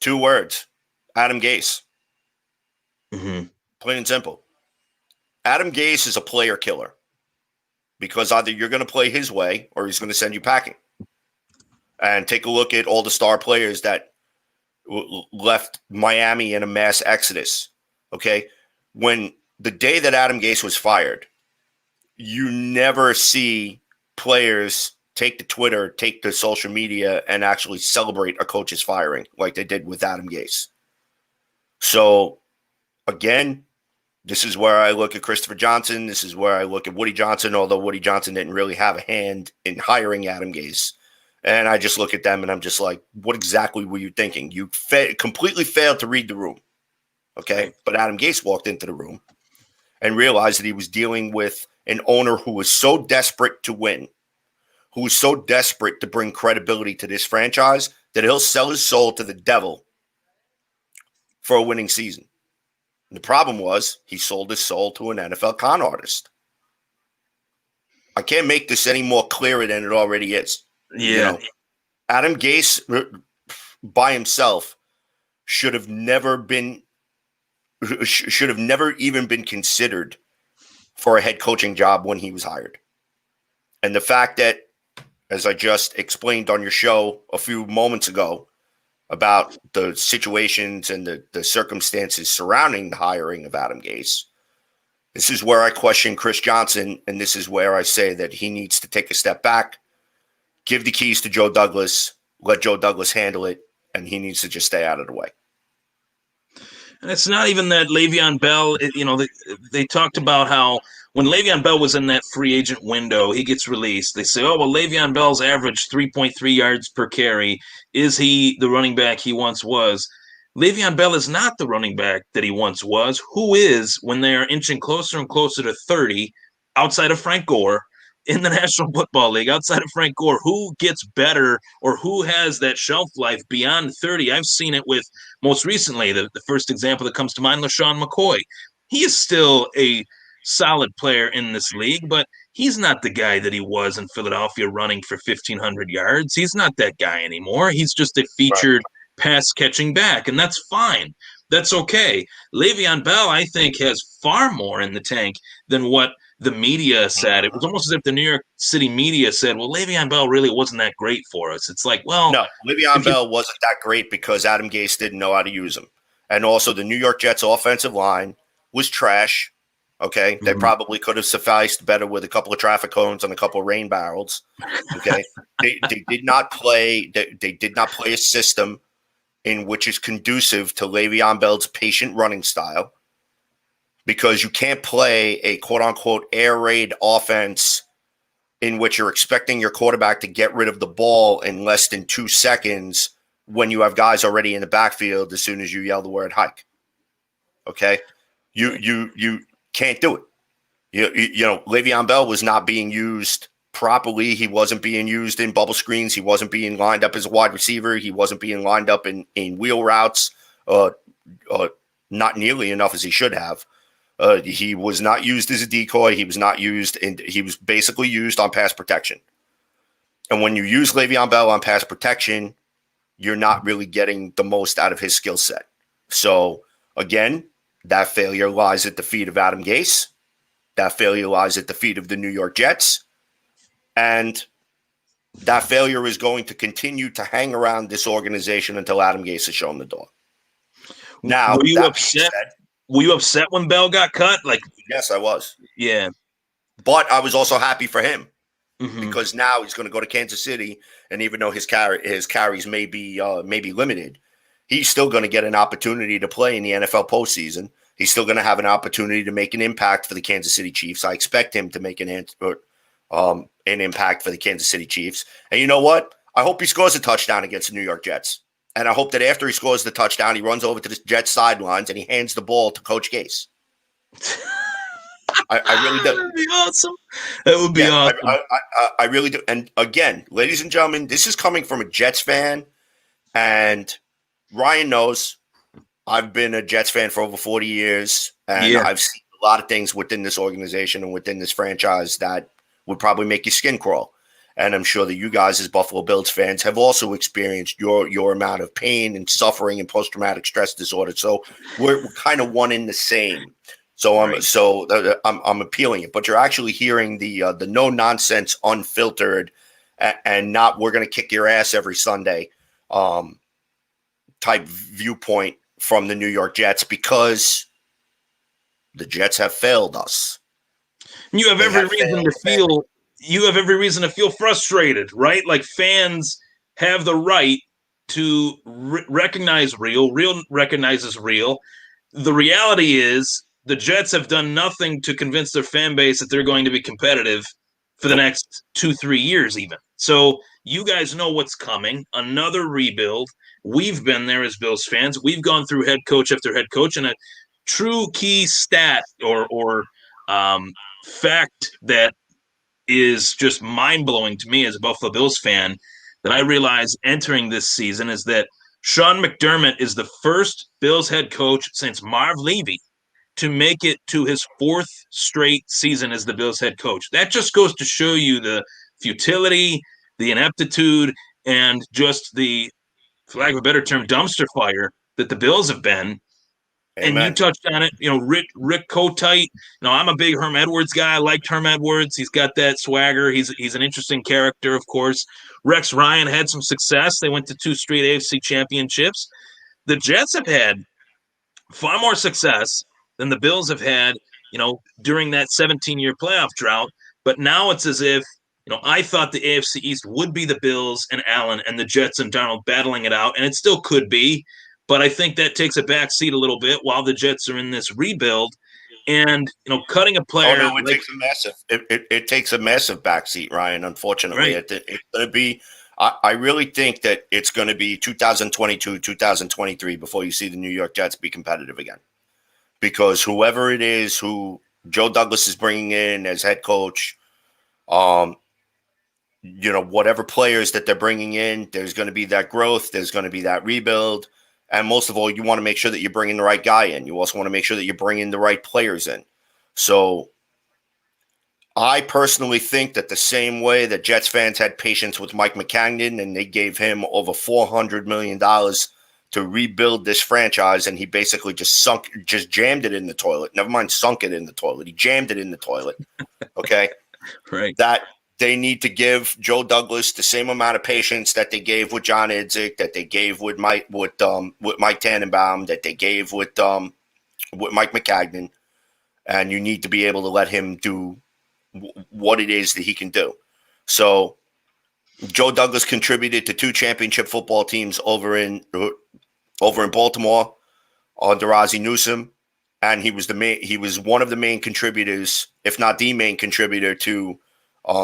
2 words: Adam Gase. Mm-hmm. Plain and simple. Adam Gase is a player killer because either you're going to play his way or he's going to send you packing. And take a look at all the star players that left Miami in a mass exodus. Okay. When the day that Adam Gase was fired, you never see players take to Twitter, take to social media, and actually celebrate a coach's firing like they did with Adam Gase. So, again, this is where I look at Christopher Johnson. This is where I look at Woody Johnson, although Woody Johnson didn't really have a hand in hiring Adam Gase. And I just look at them and I'm just like, what exactly were you thinking? You completely failed to read the room. Okay. But Adam Gase walked into the room and realized that he was dealing with an owner who was so desperate to win, who was so desperate to bring credibility to this franchise that he'll sell his soul to the devil for a winning season. And the problem was he sold his soul to an NFL con artist. I can't make this any more clearer than it already is. Yeah. Adam Gase by himself should have never even been considered for a head coaching job when he was hired. And the fact that, as I just explained on your show a few moments ago about the situations and the circumstances surrounding the hiring of Adam Gase, this is where I question Chris Johnson, and this is where I say that he needs to take a step back, give the keys to Joe Douglas, let Joe Douglas handle it, and he needs to just stay out of the way. And it's not even that Le'Veon Bell, they talked about how when Le'Veon Bell was in that free agent window, he gets released. They say, oh, well, Le'Veon Bell's averaged 3.3 yards per carry. Is he the running back he once was? Le'Veon Bell is not the running back that he once was. Who is, when they are inching closer and closer to 30, outside of Frank Gore, in the National Football League, outside of Frank Gore, who gets better or who has that shelf life beyond 30? I've seen it with, most recently, the first example that comes to mind, LaShawn McCoy. He is still a solid player in this league, but he's not the guy that he was in Philadelphia running for 1,500 yards. He's not that guy anymore. He's just a featured pass catching back, and that's fine. That's okay. Le'Veon Bell, I think, has far more in the tank than what the media said. It was almost as if the New York City media said, well, Le'Veon Bell really wasn't that great for us. It's like, well. No, Le'Veon Bell wasn't that great because Adam Gase didn't know how to use him. And also the New York Jets offensive line was trash. Okay. They probably could have sufficed better with a couple of traffic cones and a couple of rain barrels. Okay. they did not play. They did not play a system in which is conducive to Le'Veon Bell's patient running style, because you can't play a quote unquote air raid offense in which you're expecting your quarterback to get rid of the ball in less than 2 seconds when you have guys already in the backfield as soon as you yell the word hike. Okay. You can't do it. You know, Le'Veon Bell was not being used properly. He wasn't being used in bubble screens. He wasn't being lined up as a wide receiver. He wasn't being lined up in wheel routes, not nearly enough as he should have. He was not used as a decoy. He was not used, and he was basically used on pass protection. And when you use Le'Veon Bell on pass protection, you're not really getting the most out of his skill set. So, again, that failure lies at the feet of Adam Gase. That failure lies at the feet of the New York Jets. And that failure is going to continue to hang around this organization until Adam Gase is shown the door. Now, Were you that being upset? said, Were you upset when Bell got cut? Like, yes, I was. yeah. But I was also happy for him Mm-hmm. because now he's going to go to Kansas City, and even though his carries may be limited, he's still going to get an opportunity to play in the NFL postseason. He's still going to have an opportunity to make an impact for the Kansas City Chiefs. I expect him to make an impact for the Kansas City Chiefs. And you know what? I hope he scores a touchdown against the New York Jets. And I hope that after he scores the touchdown, he runs over to the Jets sidelines and he hands the ball to Coach Gase. I really do. That would be awesome. That would be awesome. I really do. And again, ladies and gentlemen, this is coming from a Jets fan. And Ryan knows I've been a Jets fan for over 40 years. And I've seen a lot of things within this organization and within this franchise that would probably make your skin crawl. And I'm sure that you guys as Buffalo Bills fans have also experienced your amount of pain and suffering and post-traumatic stress disorder. So we're kind of one in the same. So I'm appealing it, but you're actually hearing the no nonsense, unfiltered, and not we're going to kick your ass every Sunday type viewpoint from the New York Jets because the Jets have failed us. You have every reason to feel. You have every reason to feel frustrated, right? Like fans have the right to recognize real. Real recognizes real. The reality is the Jets have done nothing to convince their fan base that they're going to be competitive for the next 2-3 years even. So you guys know what's coming. Another rebuild. We've been there as Bills fans. We've gone through head coach after head coach, and a true key stat or fact that is just mind-blowing to me as a Buffalo Bills fan that I realized entering this season is that Sean McDermott is the first Bills head coach since Marv Levy to make it to his 4th straight season as the Bills head coach. That just goes to show you the futility, the ineptitude, and just the, for lack of a better term, dumpster fire that the Bills have been. Amen. And you touched on it, Rick Kotite. I'm a big Herm Edwards guy. I liked Herm Edwards. He's got that swagger. He's an interesting character, of course. Rex Ryan had some success. They went to 2 straight AFC championships. The Jets have had far more success than the Bills have had, during that 17-year playoff drought. But now it's as if, I thought the AFC East would be the Bills and Allen and the Jets and Darnold battling it out, and it still could be. But I think that takes a back seat a little bit while the Jets are in this rebuild. And, cutting a player. Oh, no, it takes a massive backseat, Ryan, unfortunately. Right. It's going to be – I really think that it's going to be 2022, 2023 before you see the New York Jets be competitive again. Because whoever it is who Joe Douglas is bringing in as head coach, whatever players that they're bringing in, there's going to be that growth. There's going to be that rebuild. And most of all, you want to make sure that you're bringing the right guy in. You also want to make sure that you're bringing the right players in. So I personally think that the same way that Jets fans had patience with Mike McCagnon and they gave him over $400 million to rebuild this franchise, and he basically just jammed it in the toilet. Never mind sunk it in the toilet. He jammed it in the toilet. Okay? Right. That they need to give Joe Douglas the same amount of patience that they gave with John Idzik, that they gave with Mike Tannenbaum, that they gave with Mike McCagnon, and you need to be able to let him do what it is that he can do. So Joe Douglas contributed to 2 championship football teams over in Baltimore under Ozzie Newsome, and he was one of the main contributors, if not the main contributor, to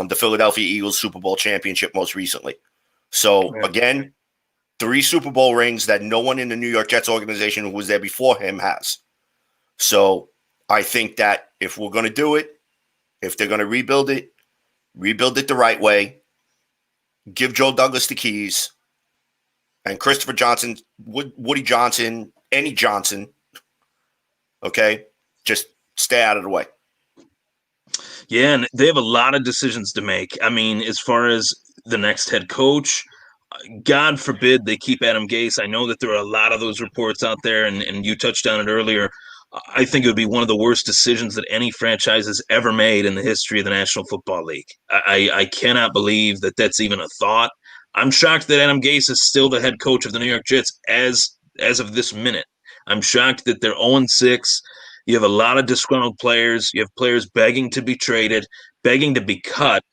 the Philadelphia Eagles Super Bowl championship most recently. So, again, 3 Super Bowl rings that no one in the New York Jets organization who was there before him has. So, I think that if we're going to do it, if they're going to rebuild it the right way, give Joe Douglas the keys, and Christopher Johnson, Woody Johnson, any Johnson, okay, just stay out of the way. Yeah, and they have a lot of decisions to make. I mean, as far as the next head coach. God forbid they keep Adam Gase. I know that there are a lot of those reports out there, and you touched on it earlier. I think it would be one of the worst decisions that any franchise has ever made in the history of the National Football League. I cannot believe that that's even a thought. I'm shocked that Adam Gase is still the head coach of the New York Jets as of this minute. I'm shocked that they're 0-6. You have a lot of disgruntled players. You have players begging to be traded, begging to be cut,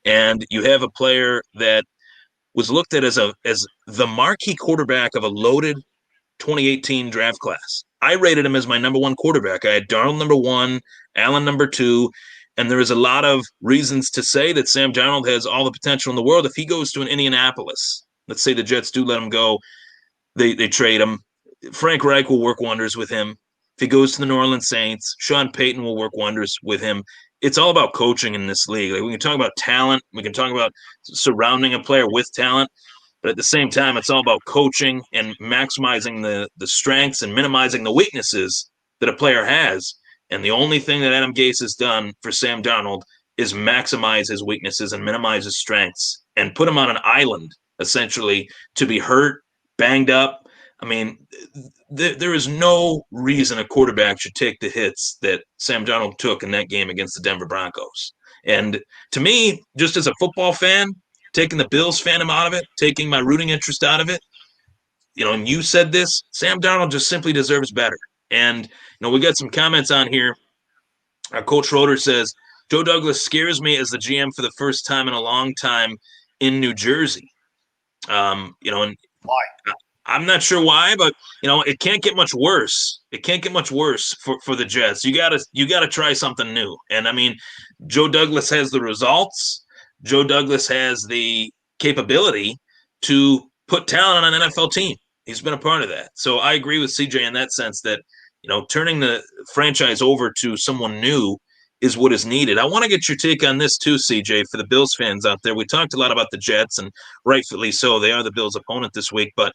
and you have a player that was looked at as the marquee quarterback of a loaded 2018 draft class. I rated him as my number one quarterback. I had Darnold number one, Allen number two, and there is a lot of reasons to say that Sam Darnold has all the potential in the world. If he goes to an Indianapolis, let's say the Jets do let him go, they trade him. Frank Reich will work wonders with him. If he goes to the New Orleans Saints, Sean Payton will work wonders with him. It's all about coaching in this league. Like, we can talk about talent, we can talk about surrounding a player with talent, but at the same time, it's all about coaching and maximizing the strengths and minimizing the weaknesses that a player has. And the only thing that Adam Gase has done for Sam Darnold is maximize his weaknesses and minimize his strengths and put him on an island, essentially, to be hurt, banged up. I mean, there is no reason a quarterback should take the hits that Sam Darnold took in that game against the Denver Broncos. And to me, just as a football fan, taking the Bills fandom out of it, taking my rooting interest out of it, and you said this, Sam Darnold just simply deserves better. And, we got some comments on here. Coach Roeder says, Joe Douglas scares me as the GM for the first time in a long time in New Jersey. And Why? I'm not sure why, but it can't get much worse. It can't get much worse for the Jets. You gotta try something new. And I mean, Joe Douglas has the results. Joe Douglas has the capability to put talent on an NFL team. He's been a part of that. So I agree with CJ in that sense that turning the franchise over to someone new is what is needed. I want to get your take on this too, CJ, for the Bills fans out there. We talked a lot about the Jets, and rightfully so. They are the Bills' opponent this week, but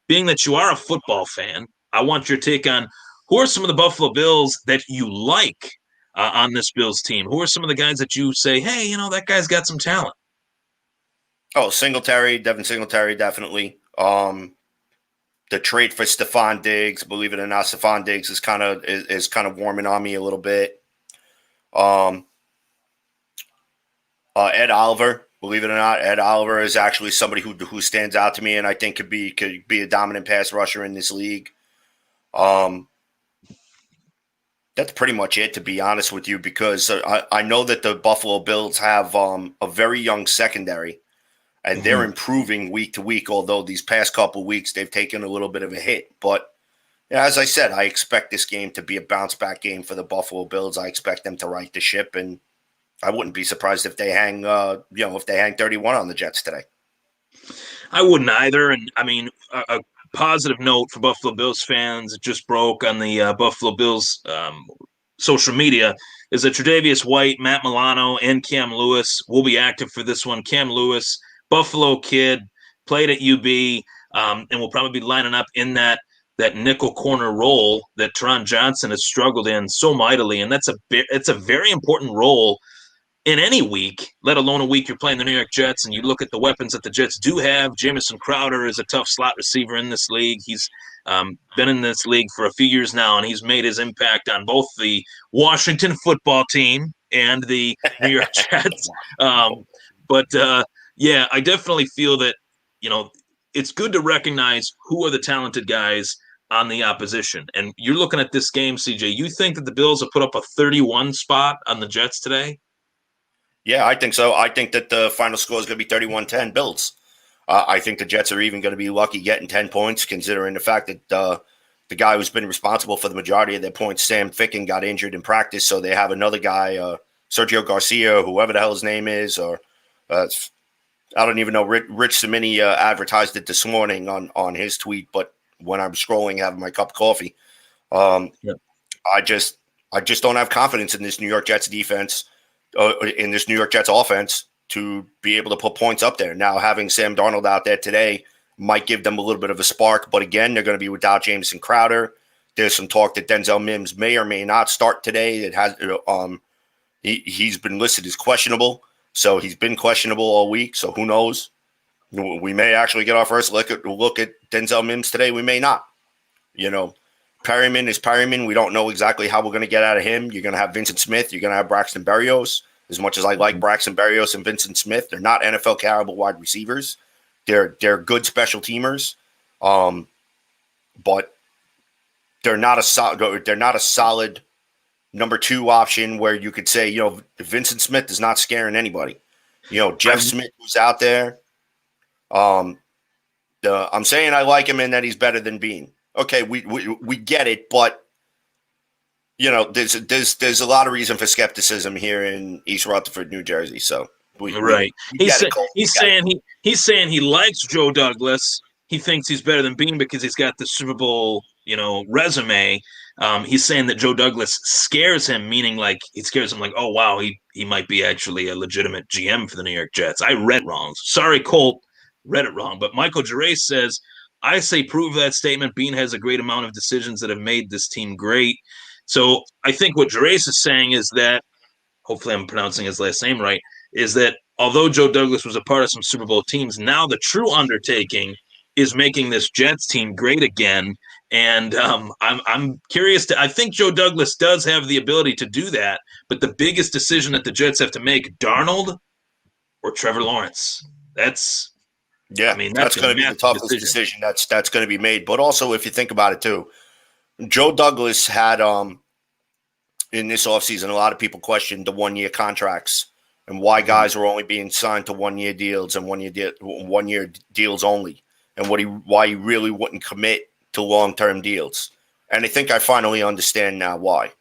being that you are a football fan, I want your take on who are some of the Buffalo Bills that you like on this Bills team. Who are some of the guys that you say, hey, that guy's got some talent? Oh, Devin Singletary, definitely. The trade for Stephon Diggs, believe it or not, Stephon Diggs is kind of warming on me a little bit. Ed Oliver, believe it or not, Ed Oliver is actually somebody who stands out to me, and I think could be a dominant pass rusher in this league. That's pretty much it, to be honest with you, because I know that the Buffalo Bills have a very young secondary, and they're improving week to week, although these past couple weeks they've taken a little bit of a hit. But as I said, I expect this game to be a bounce-back game for the Buffalo Bills. I expect them to right the ship, and I wouldn't be surprised if they hang 31 on the Jets today. I wouldn't either. And I mean, a positive note for Buffalo Bills fans, it just broke on the Buffalo Bills social media, is that Tre'Davious White, Matt Milano, and Cam Lewis will be active for this one. Cam Lewis, Buffalo kid, played at UB, and will probably be lining up in that nickel corner role that Teron Johnson has struggled in so mightily. And it's a very important role in any week, let alone a week you're playing the New York Jets, and you look at the weapons that the Jets do have. Jamison Crowder is a tough slot receiver in this league. He's been in this league for a few years now, and he's made his impact on both the Washington football team and the New York Jets. Yeah, I definitely feel that, it's good to recognize who are the talented guys on the opposition. And you're looking at this game, CJ. You think that the Bills have put up a 31 spot on the Jets today? Yeah, I think so. I think that the final score is going to be 31-10 Bills. I think the Jets are even going to be lucky getting 10 points, considering the fact that the guy who's been responsible for the majority of their points, Sam Ficken, got injured in practice. So they have another guy, Sergio Garcia, whoever the hell his name is, or I don't even know. Rich Cimini advertised it this morning on his tweet, but when I'm scrolling, having my cup of coffee, Yep. I just don't have confidence in this New York Jets defense. In this New York Jets offense to be able to put points up there. Now, having Sam Darnold out there today might give them a little bit of a spark, but again, they're going to be without Jamison Crowder. There's some talk that Denzel Mims may or may not start today. It has he's been listed as questionable. So he's been questionable all week. So who knows? We may actually get our first look at Denzel Mims today. We may not. Perryman is Perryman. We don't know exactly how we're going to get out of him. You're going to have Vincent Smith. You're going to have Braxton Berrios. As much as I like Braxton Berrios and Vincent Smith, they're not NFL caliber wide receivers. They're good special teamers, but they're not a solid number 2 option where you could say, Vincent Smith is not scaring anybody. Jeff Smith was out there. I'm saying I like him and that he's better than Bean. Okay, we get it, but there's a lot of reason for skepticism here in East Rutherford, New Jersey. So we he's saying he likes Joe Douglas. He thinks he's better than Bean because he's got the Super Bowl, resume. He's saying that Joe Douglas scares him, meaning like it scares him like, oh wow, he might be actually a legitimate GM for the New York Jets. I read wrong. Sorry, Colt, read it wrong. But Michael Gervais says, I say prove that statement. Bean has a great amount of decisions that have made this team great. So I think what Gervais is saying is that, hopefully I'm pronouncing his last name right, is that although Joe Douglas was a part of some Super Bowl teams, now the true undertaking is making this Jets team great again. And I'm curious I think Joe Douglas does have the ability to do that, but the biggest decision that the Jets have to make, Darnold or Trevor Lawrence, that's going to be the toughest decision that's going to be made. But also, if you think about it too, Joe Douglas had in this offseason, a lot of people questioned the 1-year contracts and why guys were only being signed to 1-year deals and 1-year deals only, and why he really wouldn't commit to long-term deals. And I think I finally understand now why.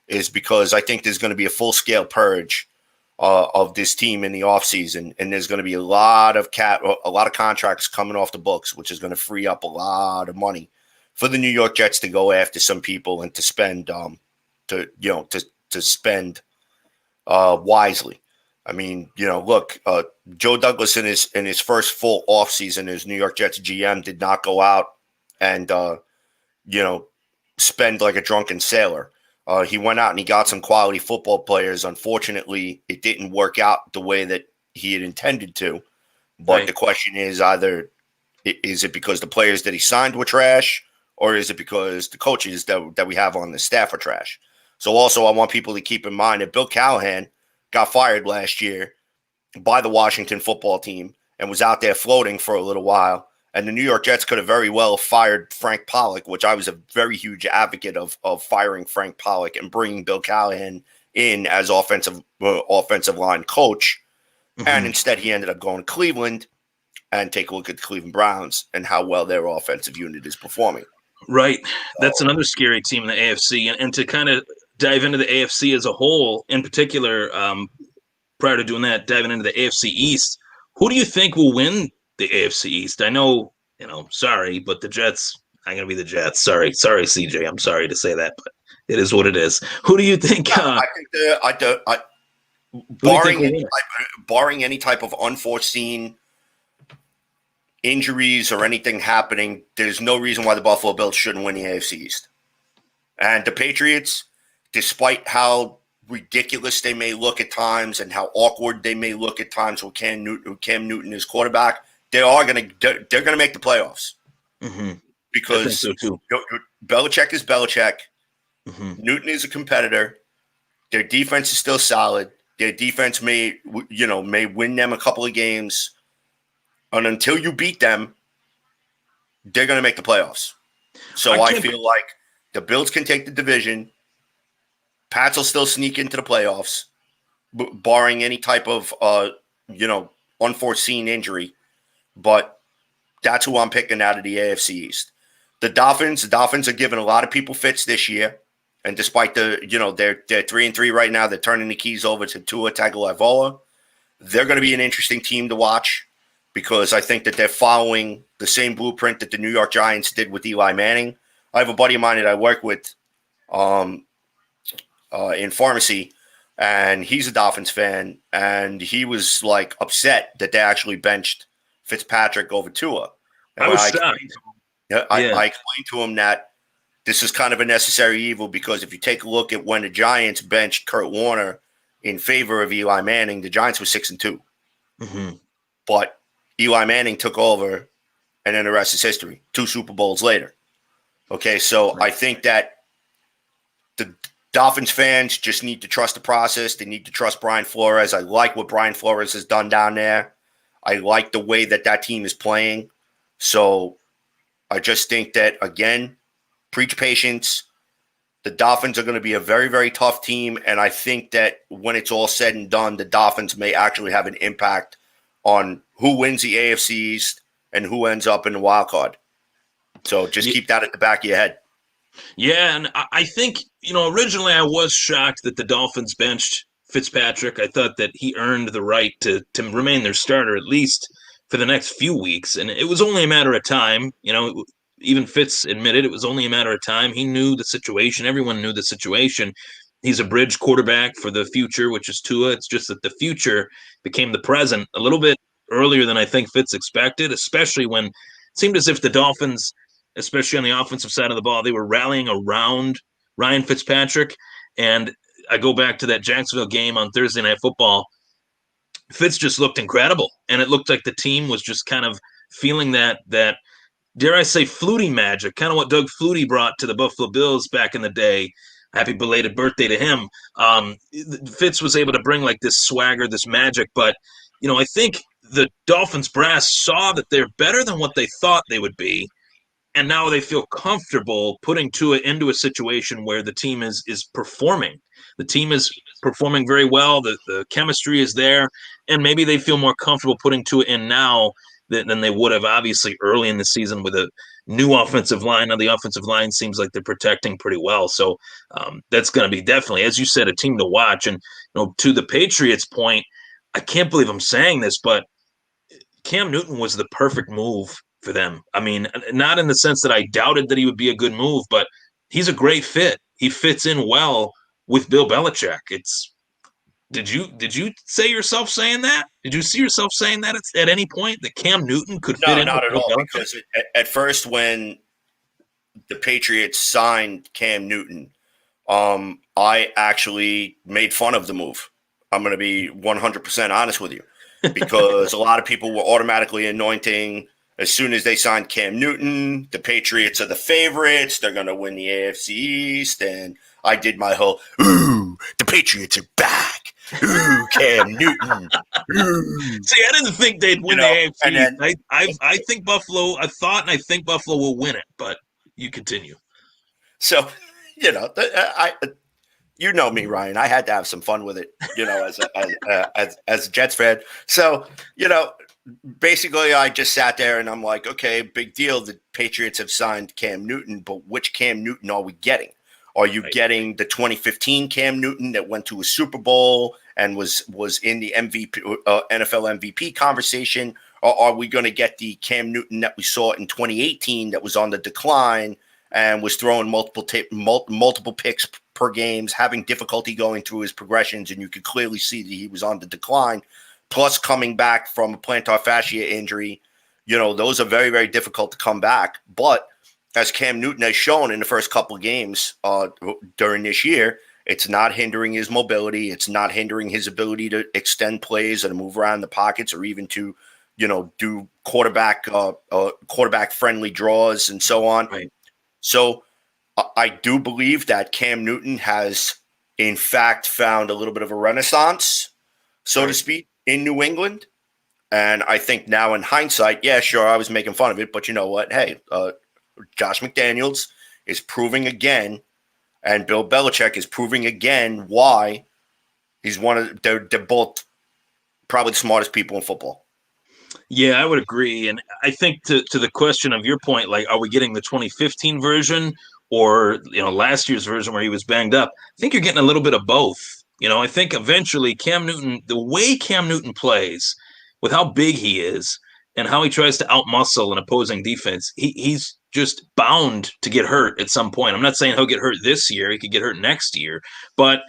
Is because I think there's going to be a full-scale purge of this team in the offseason, and there's going to be a lot of contracts coming off the books, which is going to free up a lot of money for the New York Jets to go after some people and to spend to spend wisely. I mean, look, Joe Douglas in his first full offseason as New York Jets GM did not go out and spend like a drunken sailor. He went out and he got some quality football players. Unfortunately, it didn't work out the way that he had intended to. But right. The question is is it because the players that he signed were trash, or is it because the coaches that we have on the staff are trash? So also I want people to keep in mind that Bill Callahan got fired last year by the Washington football team and was out there floating for a little while. And the New York Jets could have very well fired Frank Pollock, which I was a very huge advocate of firing Frank Pollock and bringing Bill Callahan in as offensive line coach. Mm-hmm. And instead he ended up going to Cleveland, and take a look at the Cleveland Browns and how well their offensive unit is performing. Right. That's another scary team in the AFC. And to kind of dive into the AFC as a whole, in particular, prior to doing that, diving into the AFC East, who do you think will win the AFC East? I know, sorry, but the Jets, I'm going to be the Jets. Sorry, CJ. I'm sorry to say that, but it is what it is. Who do you think? Barring any type of unforeseen injuries or anything happening, there's no reason why the Buffalo Bills shouldn't win the AFC East. And the Patriots, despite how ridiculous they may look at times and how awkward they may look at times with Cam Newton is quarterback, they're gonna make the playoffs. Mm-hmm. Because so too. Belichick is Belichick. Mm-hmm. Newton is a competitor. Their defense is still solid. Their defense may win them a couple of games. And until you beat them, they're going to make the playoffs. So I feel like the Bills can take the division. Pats will still sneak into the playoffs, barring any type of unforeseen injury. But that's who I'm picking out of the AFC East. The Dolphins are giving a lot of people fits this year. And despite they're 3-3 right now, they're turning the keys over to Tua Tagovailoa. They're going to be an interesting team to watch, because I think that they're following the same blueprint that the New York Giants did with Eli Manning. I have a buddy of mine that I work with in pharmacy, and he's a Dolphins fan, and he was like upset that they actually benched Fitzpatrick over Tua. And I was shocked. I explained to him that this is kind of a necessary evil, because if you take a look at when the Giants benched Kurt Warner, in favor of Eli Manning, the Giants were 6-2. Mm-hmm. But Eli Manning took over, and then the rest is history. 2 Super Bowls later. Okay, so I think that the Dolphins fans just need to trust the process. They need to trust Brian Flores. I like what Brian Flores has done down there. I like the way that team is playing. So I just think that, again, preach patience. The Dolphins are going to be a very, very tough team, and I think that when it's all said and done, the Dolphins may actually have an impact on who wins the AFC East and who ends up in the wild card. So just keep that at the back of your head. Yeah, and I think, originally I was shocked that the Dolphins benched Fitzpatrick. I thought that he earned the right to remain their starter at least for the next few weeks, and it was only a matter of time. Even Fitz admitted it was only a matter of time. He knew the situation. Everyone knew the situation. He's a bridge quarterback for the future, which is Tua. It's just that the future became the present a little bit earlier than I think Fitz expected, especially when it seemed as if the Dolphins, especially on the offensive side of the ball, they were rallying around Ryan Fitzpatrick. And I go back to that Jacksonville game on Thursday Night Football. Fitz just looked incredible, and it looked like the team was just kind of feeling that dare I say, Flutie magic, kind of what Doug Flutie brought to the Buffalo Bills back in the day. Happy belated birthday to him. Fitz was able to bring like this swagger, this magic, but I think the Dolphins brass saw that they're better than what they thought they would be, and now they feel comfortable putting Tua into a situation where the team is performing. The team is performing very well. The chemistry is there, and maybe they feel more comfortable putting Tua in now than they would have obviously early in the season with a new offensive line. Now the offensive line seems like they're protecting pretty well. So that's going to be definitely, as you said, a team to watch. And to the Patriots point, I can't believe I'm saying this, but Cam Newton was the perfect move for them. I mean, not in the sense that I doubted that he would be a good move, but he's a great fit. He fits in well with Bill Belichick. Did you say yourself saying that? Did you see yourself saying that at any point that Cam Newton could fit No, in not with at Bill all. Belichick? Because at first, when the Patriots signed Cam Newton, I actually made fun of the move. I'm going to be 100% honest with you, because a lot of people were automatically anointing as soon as they signed Cam Newton, the Patriots are the favorites. They're going to win the AFC East. And I did my whole, ooh, the Patriots are back. Ooh, Cam Newton. Ooh. See, I didn't think they'd win the AFC. And then, I think Buffalo, I thought and I think Buffalo will win it, but you continue. So, you know me, Ryan. I had to have some fun with it, as a Jets fan. So, basically, I just sat there and I'm like, okay, big deal. The Patriots have signed Cam Newton, but which Cam Newton are we getting? Are you getting the 2015 Cam Newton that went to a Super Bowl and was in the MVP, NFL MVP conversation? Or are we going to get the Cam Newton that we saw in 2018 that was on the decline and was throwing multiple picks per games, having difficulty going through his progressions, and you could clearly see that he was on the decline, plus coming back from a plantar fascia injury? Those are very, very difficult to come back. But as Cam Newton has shown in the first couple of games during this year, it's not hindering his mobility. It's not hindering his ability to extend plays and move around the pockets, or even to, do quarterback friendly draws and so on. Right. So I do believe that Cam Newton has, in fact, found a little bit of a renaissance, so to speak, in New England. And I think now in hindsight, yeah, sure, I was making fun of it, but you know what? Hey, Josh McDaniels is proving again, and Bill Belichick is proving again why he's they're both probably the smartest people in football. Yeah, I would agree. And I think to the question of your point, like, are we getting the 2015 version or, last year's version where he was banged up? I think you're getting a little bit of both. I think eventually Cam Newton, the way Cam Newton plays with how big he is and how he tries to outmuscle an opposing defense, he's just bound to get hurt at some point. I'm not saying he'll get hurt this year. He could get hurt next year. But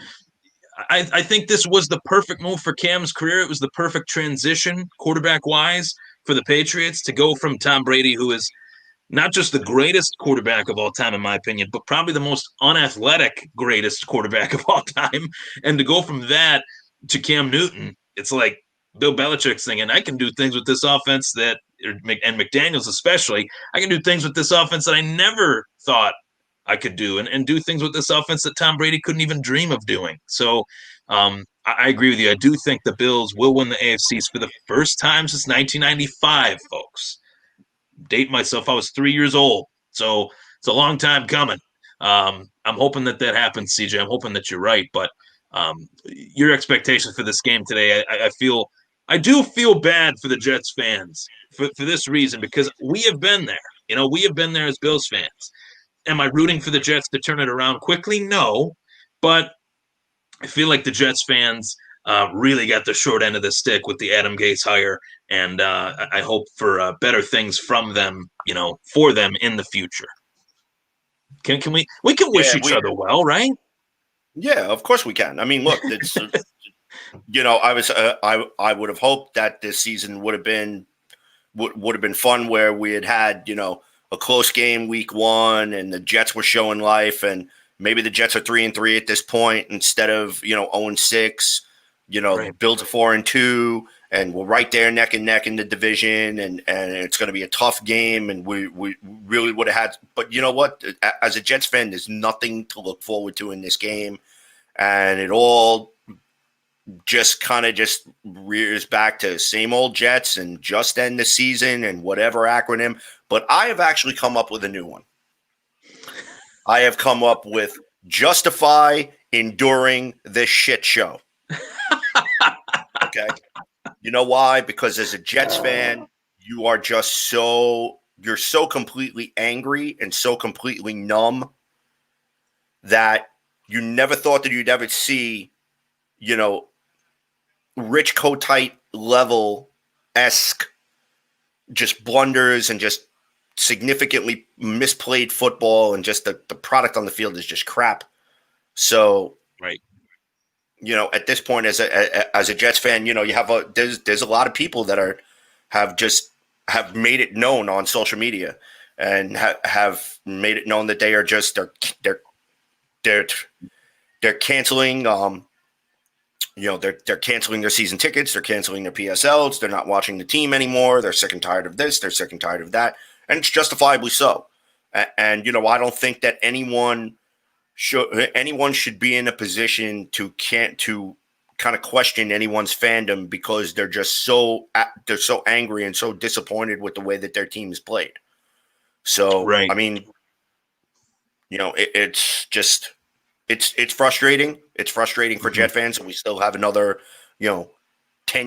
I think this was the perfect move for Cam's career. It was the perfect transition, quarterback-wise, for the Patriots to go from Tom Brady, who is not just the greatest quarterback of all time, in my opinion, but probably the most unathletic greatest quarterback of all time, and to go from that to Cam Newton, it's like Bill Belichick's thinking, I can do things with this offense and McDaniels especially, I can do things with this offense that I never thought I could do, and do things with this offense that Tom Brady couldn't even dream of doing. So I agree with you. I do think the Bills will win the AFCs for the first time since 1995, folks. Date myself, I was 3 years old. So it's a long time coming. I'm hoping that happens, CJ. I'm hoping that you're right. But your expectations for this game today, I do feel bad for the Jets fans for this reason, because we have been there. We have been there as Bills fans. Am I rooting for the Jets to turn it around quickly? No. But I feel like the Jets fans really got the short end of the stick with the Adam Gase hire, and I hope for better things from them, for them in the future. Can we can wish each other well, right? Yeah, of course we can. I mean, look, it's I would have hoped that this season would have been fun, where we had a close game week one, and the Jets were showing life, and maybe the Jets are 3-3 at this point instead of 0-6. Right. Bills are 4-2, and we're right there neck and neck in the division, and it's going to be a tough game, and we really would have had. But you know what? As a Jets fan, there's nothing to look forward to in this game, and it all just rears back to same old Jets and just end the season and whatever acronym. But I have actually come up with a new one. I have come up with justify enduring this shit show. Okay. You know why? Because as a Jets fan, you're so completely angry and so completely numb that you never thought that you'd ever see, Rich Kotite level-esque just blunders and just significantly misplayed football, and just the product on the field is just crap. So, right. At this point, as a Jets fan, you have there's a lot of people that have made it known on social media, and have made it known that they are just they're canceling they're canceling their season tickets, they're canceling their PSLs, they're not watching the team anymore, they're sick and tired of this, they're sick and tired of that, and it's justifiably so. And I don't think that anyone should be in a position to kind of question anyone's fandom, because they're just so angry and so disappointed with the way that their team is played. So, right. I mean, it's just it's frustrating. It's frustrating for Jet fans, and we still have another 10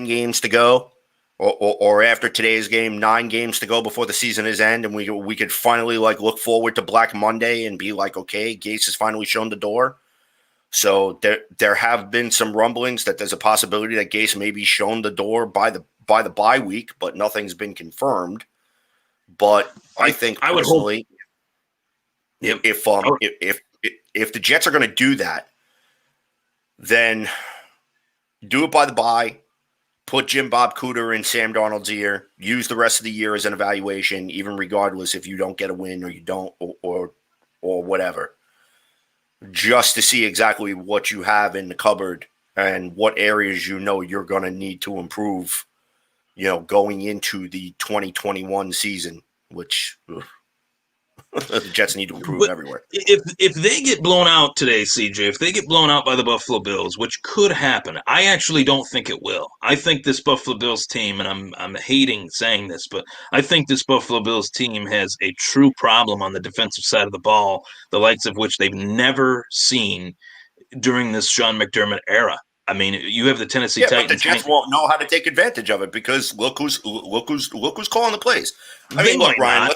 games to go, or after today's game, 9 games to go before the season is end, and we could finally look forward to Black Monday and be like, okay, Gase has finally shown the door. So there have been some rumblings that there's a possibility that Gase may be shown the door by the bye week, but nothing's been confirmed. But I think I would personally, hope. if the Jets are going to do that, then do it by the bye. Put Jim Bob Cooter in Sam Darnold's ear. Use the rest of the year as an evaluation, even regardless if you don't get a win or you don't, or whatever, just to see exactly what you have in the cupboard and what areas you're going to need to improve, going into the 2021 season, which the Jets need to improve everywhere. If they get blown out today, CJ, if they get blown out by the Buffalo Bills, which could happen, I actually don't think it will. I think this Buffalo Bills team, and I'm hating saying this, but I think this Buffalo Bills team has a true problem on the defensive side of the ball, the likes of which they've never seen during this Sean McDermott era. I mean, you have the Tennessee Titans. But the Jets won't know how to take advantage of it, because look who's calling the plays. I mean, look, Ryan,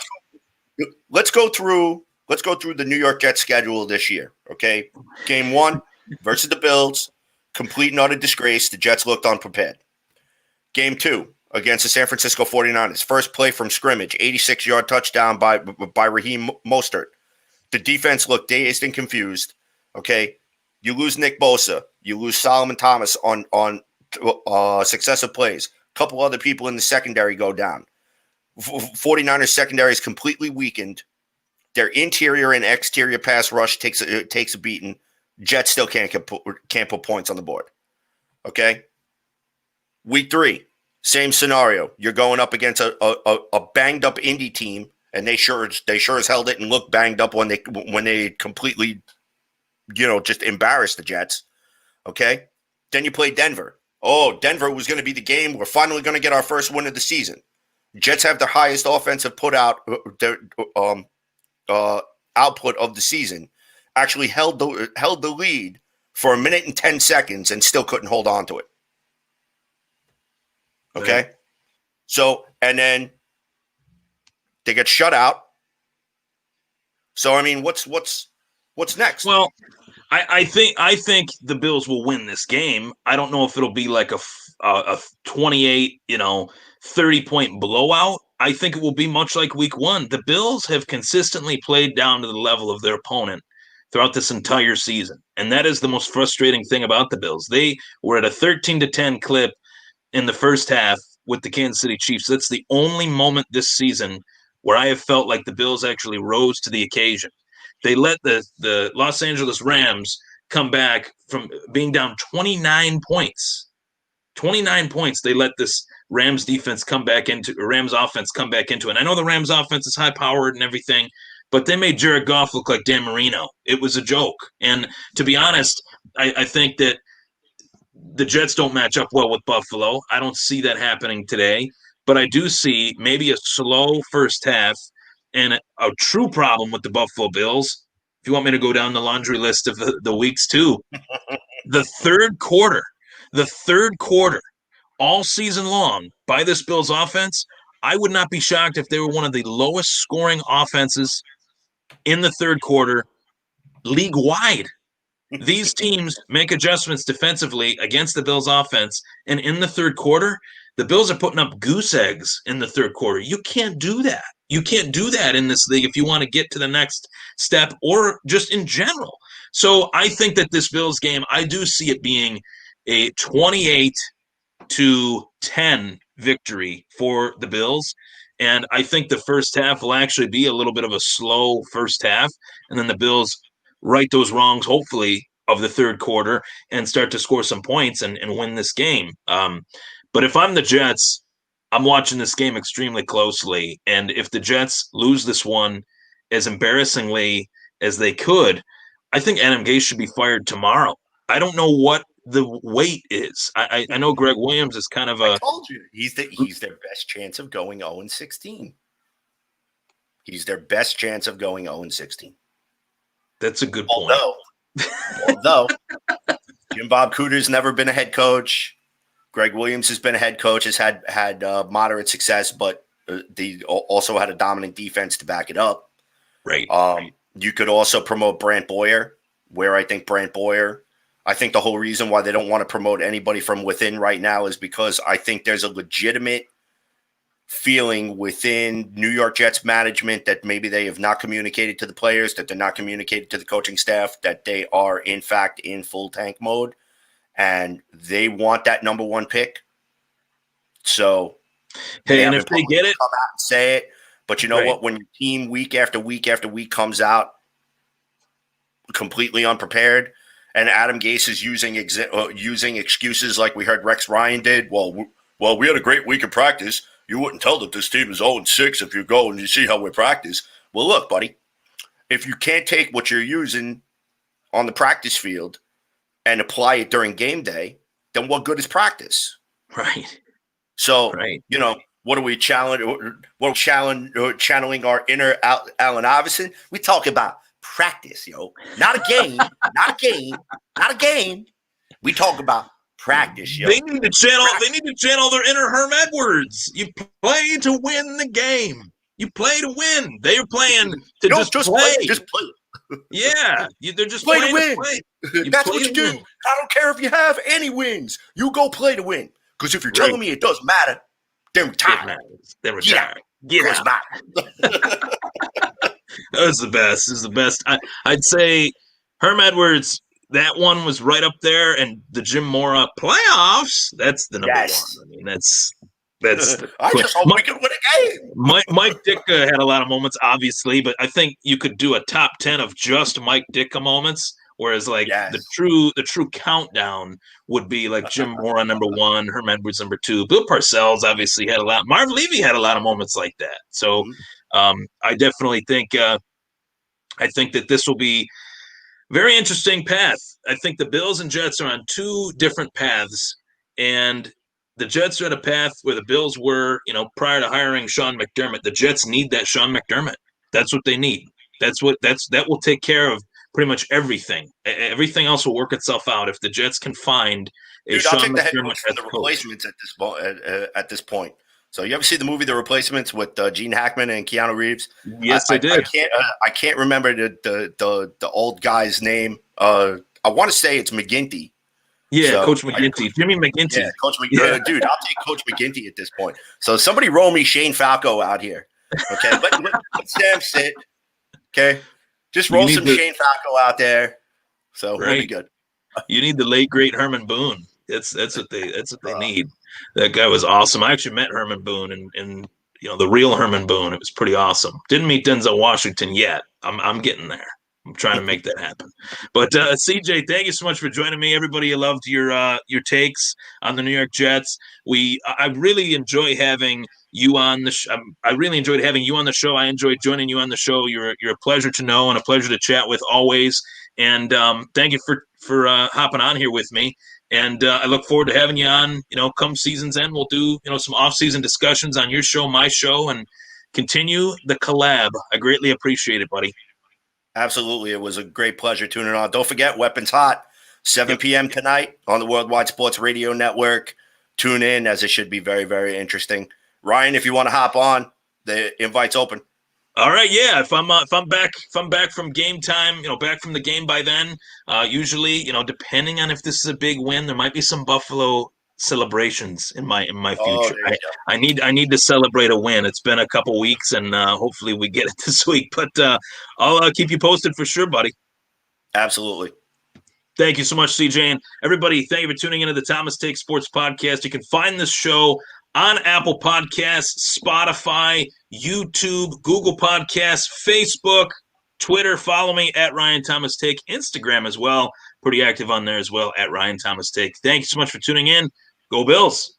let's go through the New York Jets schedule this year. Okay, game 1 versus the Bills, complete and utter disgrace. The Jets looked unprepared. Game 2 against the San Francisco 49ers, first play from scrimmage, 86-yard touchdown by Raheem Mostert. The defense looked dazed and confused. Okay, you lose Nick Bosa, you lose Solomon Thomas on successive plays. A couple other people in the secondary go down. 49ers secondary is completely weakened. Their interior and exterior pass rush takes a beating. Jets still can't put points on the board. Okay. Week 3, same scenario. You're going up against a banged up Indy team, and they sure as hell didn't look banged up when they completely, just embarrassed the Jets. Okay. Then you play Denver. Oh, Denver was going to be the game. We're finally going to get our first win of the season. Jets have their highest offensive output of the season. Actually held the lead for 1:10 and still couldn't hold on to it. Okay. Right. So, and then they get shut out. So, I mean, what's next? Well, I think the Bills will win this game. I don't know if it'll be like a 28, 30-point blowout. I think it will be much like week 1. The Bills have consistently played down to the level of their opponent throughout this entire season. And that is the most frustrating thing about the Bills. They were at a 13-10 clip in the first half with the Kansas City Chiefs. That's the only moment this season where I have felt like the Bills actually rose to the occasion. They let the Los Angeles Rams come back from being down 29 points. 29 points they let this Rams offense come back into. And I know the Rams offense is high powered and everything, but they made Jared Goff look like Dan Marino. It was a joke. And to be honest, I think that the Jets don't match up well with Buffalo. I don't see that happening today, but I do see maybe a slow first half and a true problem with the Buffalo Bills. If you want me to go down the laundry list of the weeks too, the third quarter, all season long by this Bills offense, I would not be shocked if they were one of the lowest scoring offenses in the third quarter league wide. These teams make adjustments defensively against the Bills offense, and in the third quarter, the Bills are putting up goose eggs in the third quarter. You can't do that. You can't do that in this league if you want to get to the next step or just in general. So I think that this Bills game, I do see it being a 28-10 victory for the Bills. And I think the first half will actually be a little bit of a slow first half, and then the Bills right those wrongs, hopefully, of the third quarter and start to score some points and win this game. But if I'm the Jets, I'm watching this game extremely closely. And if the Jets lose this one as embarrassingly as they could, I think Adam Gase should be fired tomorrow. I don't know what the weight is. I know Greg Williams is kind of I told you he's their best chance of going 0-16. He's their best chance of going 0-16. That's a good point. Although Jim Bob Cooter's never been a head coach. Greg Williams has been a head coach, has had moderate success, but they also had a dominant defense to back it up. Right. You could also promote Brant Boyer, where I think I think the whole reason why they don't want to promote anybody from within right now is because I think there's a legitimate feeling within New York Jets management that maybe they have not communicated to the players, that they're not communicated to the coaching staff, that they are in fact in full tank mode and they want that number 1 pick. So hey, and if they get it, come out and say it. But you know what? When your team week after week after week comes out completely unprepared, and Adam Gase is using excuses like we heard Rex Ryan did. Well, we had a great week of practice. You wouldn't tell that this team is 0-6 if you go and you see how we practice. Well, look, buddy, if you can't take what you're using on the practice field and apply it during game day, then what good is practice? Right. So, what are we channeling? Channeling our inner Allen Iverson? We talk about practice, not a game, not a game. We talk about practice, yo. They need to channel their inner Herm Edwards. You play to win the game. You play to win. They're playing to just play. Just play. Yeah, they're just play playing to win. To play. That's what you do. Win. I don't care if you have any wins. You go play to win. Because if you're telling me it doesn't matter, then retire. Then retire. Get out. That was the best. This is the best. I'd say Herm Edwards. That one was right up there, and the Jim Mora playoffs. That's the number 1. I mean, that's. I just hope we can win a game. Mike Ditka had a lot of moments, obviously, but I think you could do a top 10 of just Mike Ditka moments. Whereas like Yes. the true countdown would be like Jim Mora number one, Herm Edwards number two. Bill Parcells obviously had a lot. Marv Levy had a lot of moments like that. So Mhm. I definitely think I think that this will be very interesting path. I think the Bills and Jets are on two different paths, and the Jets are at a path where the Bills were, prior to hiring Sean McDermott. The Jets need that Sean McDermott. That's what they need. That will take care of pretty much everything. Everything else will work itself out if the Jets can find a Dude, I'll Sean take the head McDermott coach from as the coach. replacements at this point. So you ever see the movie The Replacements with Gene Hackman and Keanu Reeves? Yes, I did. I can't remember the old guy's name. I want to say it's McGinty. Yeah, So Coach McGinty, Jimmy yeah, McGinty. Coach Yeah, dude, I'll take Coach McGinty at this point. So somebody roll me Shane Falco out here. Okay, let Sam sit. Okay, just you roll need some the Shane Falco out there. So we'll be right. good. You need the late great Herman Boone. That's what they need. That guy was awesome. I actually met Herman Boone and the real Herman Boone. It was pretty awesome. Didn't meet Denzel Washington yet. I'm getting there. I'm trying to make that happen. But CJ, thank you so much for joining me. Everybody loved your takes on the New York Jets. I really enjoy having you on the. I really enjoyed having you on the show. I enjoyed joining you on the show. You're a pleasure to know and a pleasure to chat with always. And thank you for hopping on here with me. And I look forward to having you on. Come season's end, we'll do some off-season discussions on your show, my show, and continue the collab. I greatly appreciate it, buddy. Absolutely. It was a great pleasure tuning on. Don't forget, Weapons Hot, 7 Yep. p.m. tonight on the Worldwide Sports Radio Network. Tune in, as it should be very, very interesting. Ryan, if you want to hop on, the invite's open. All right, yeah. If I'm back from game time, back from the game by then. Usually, depending on if this is a big win, there might be some Buffalo celebrations in my Oh, future. there you go. I need to celebrate a win. It's been a couple weeks, and hopefully we get it this week. But I'll keep you posted for sure, buddy. Absolutely. Thank you so much, CJ. And everybody, thank you for tuning into the Thomas Take Sports Podcast. You can find this show on Apple Podcasts, Spotify, YouTube, Google Podcasts, Facebook, Twitter. Follow me at Ryan Thomas Take, Instagram as well. Pretty active on there as well at Ryan Thomas Take. Thank you so much for tuning in. Go Bills.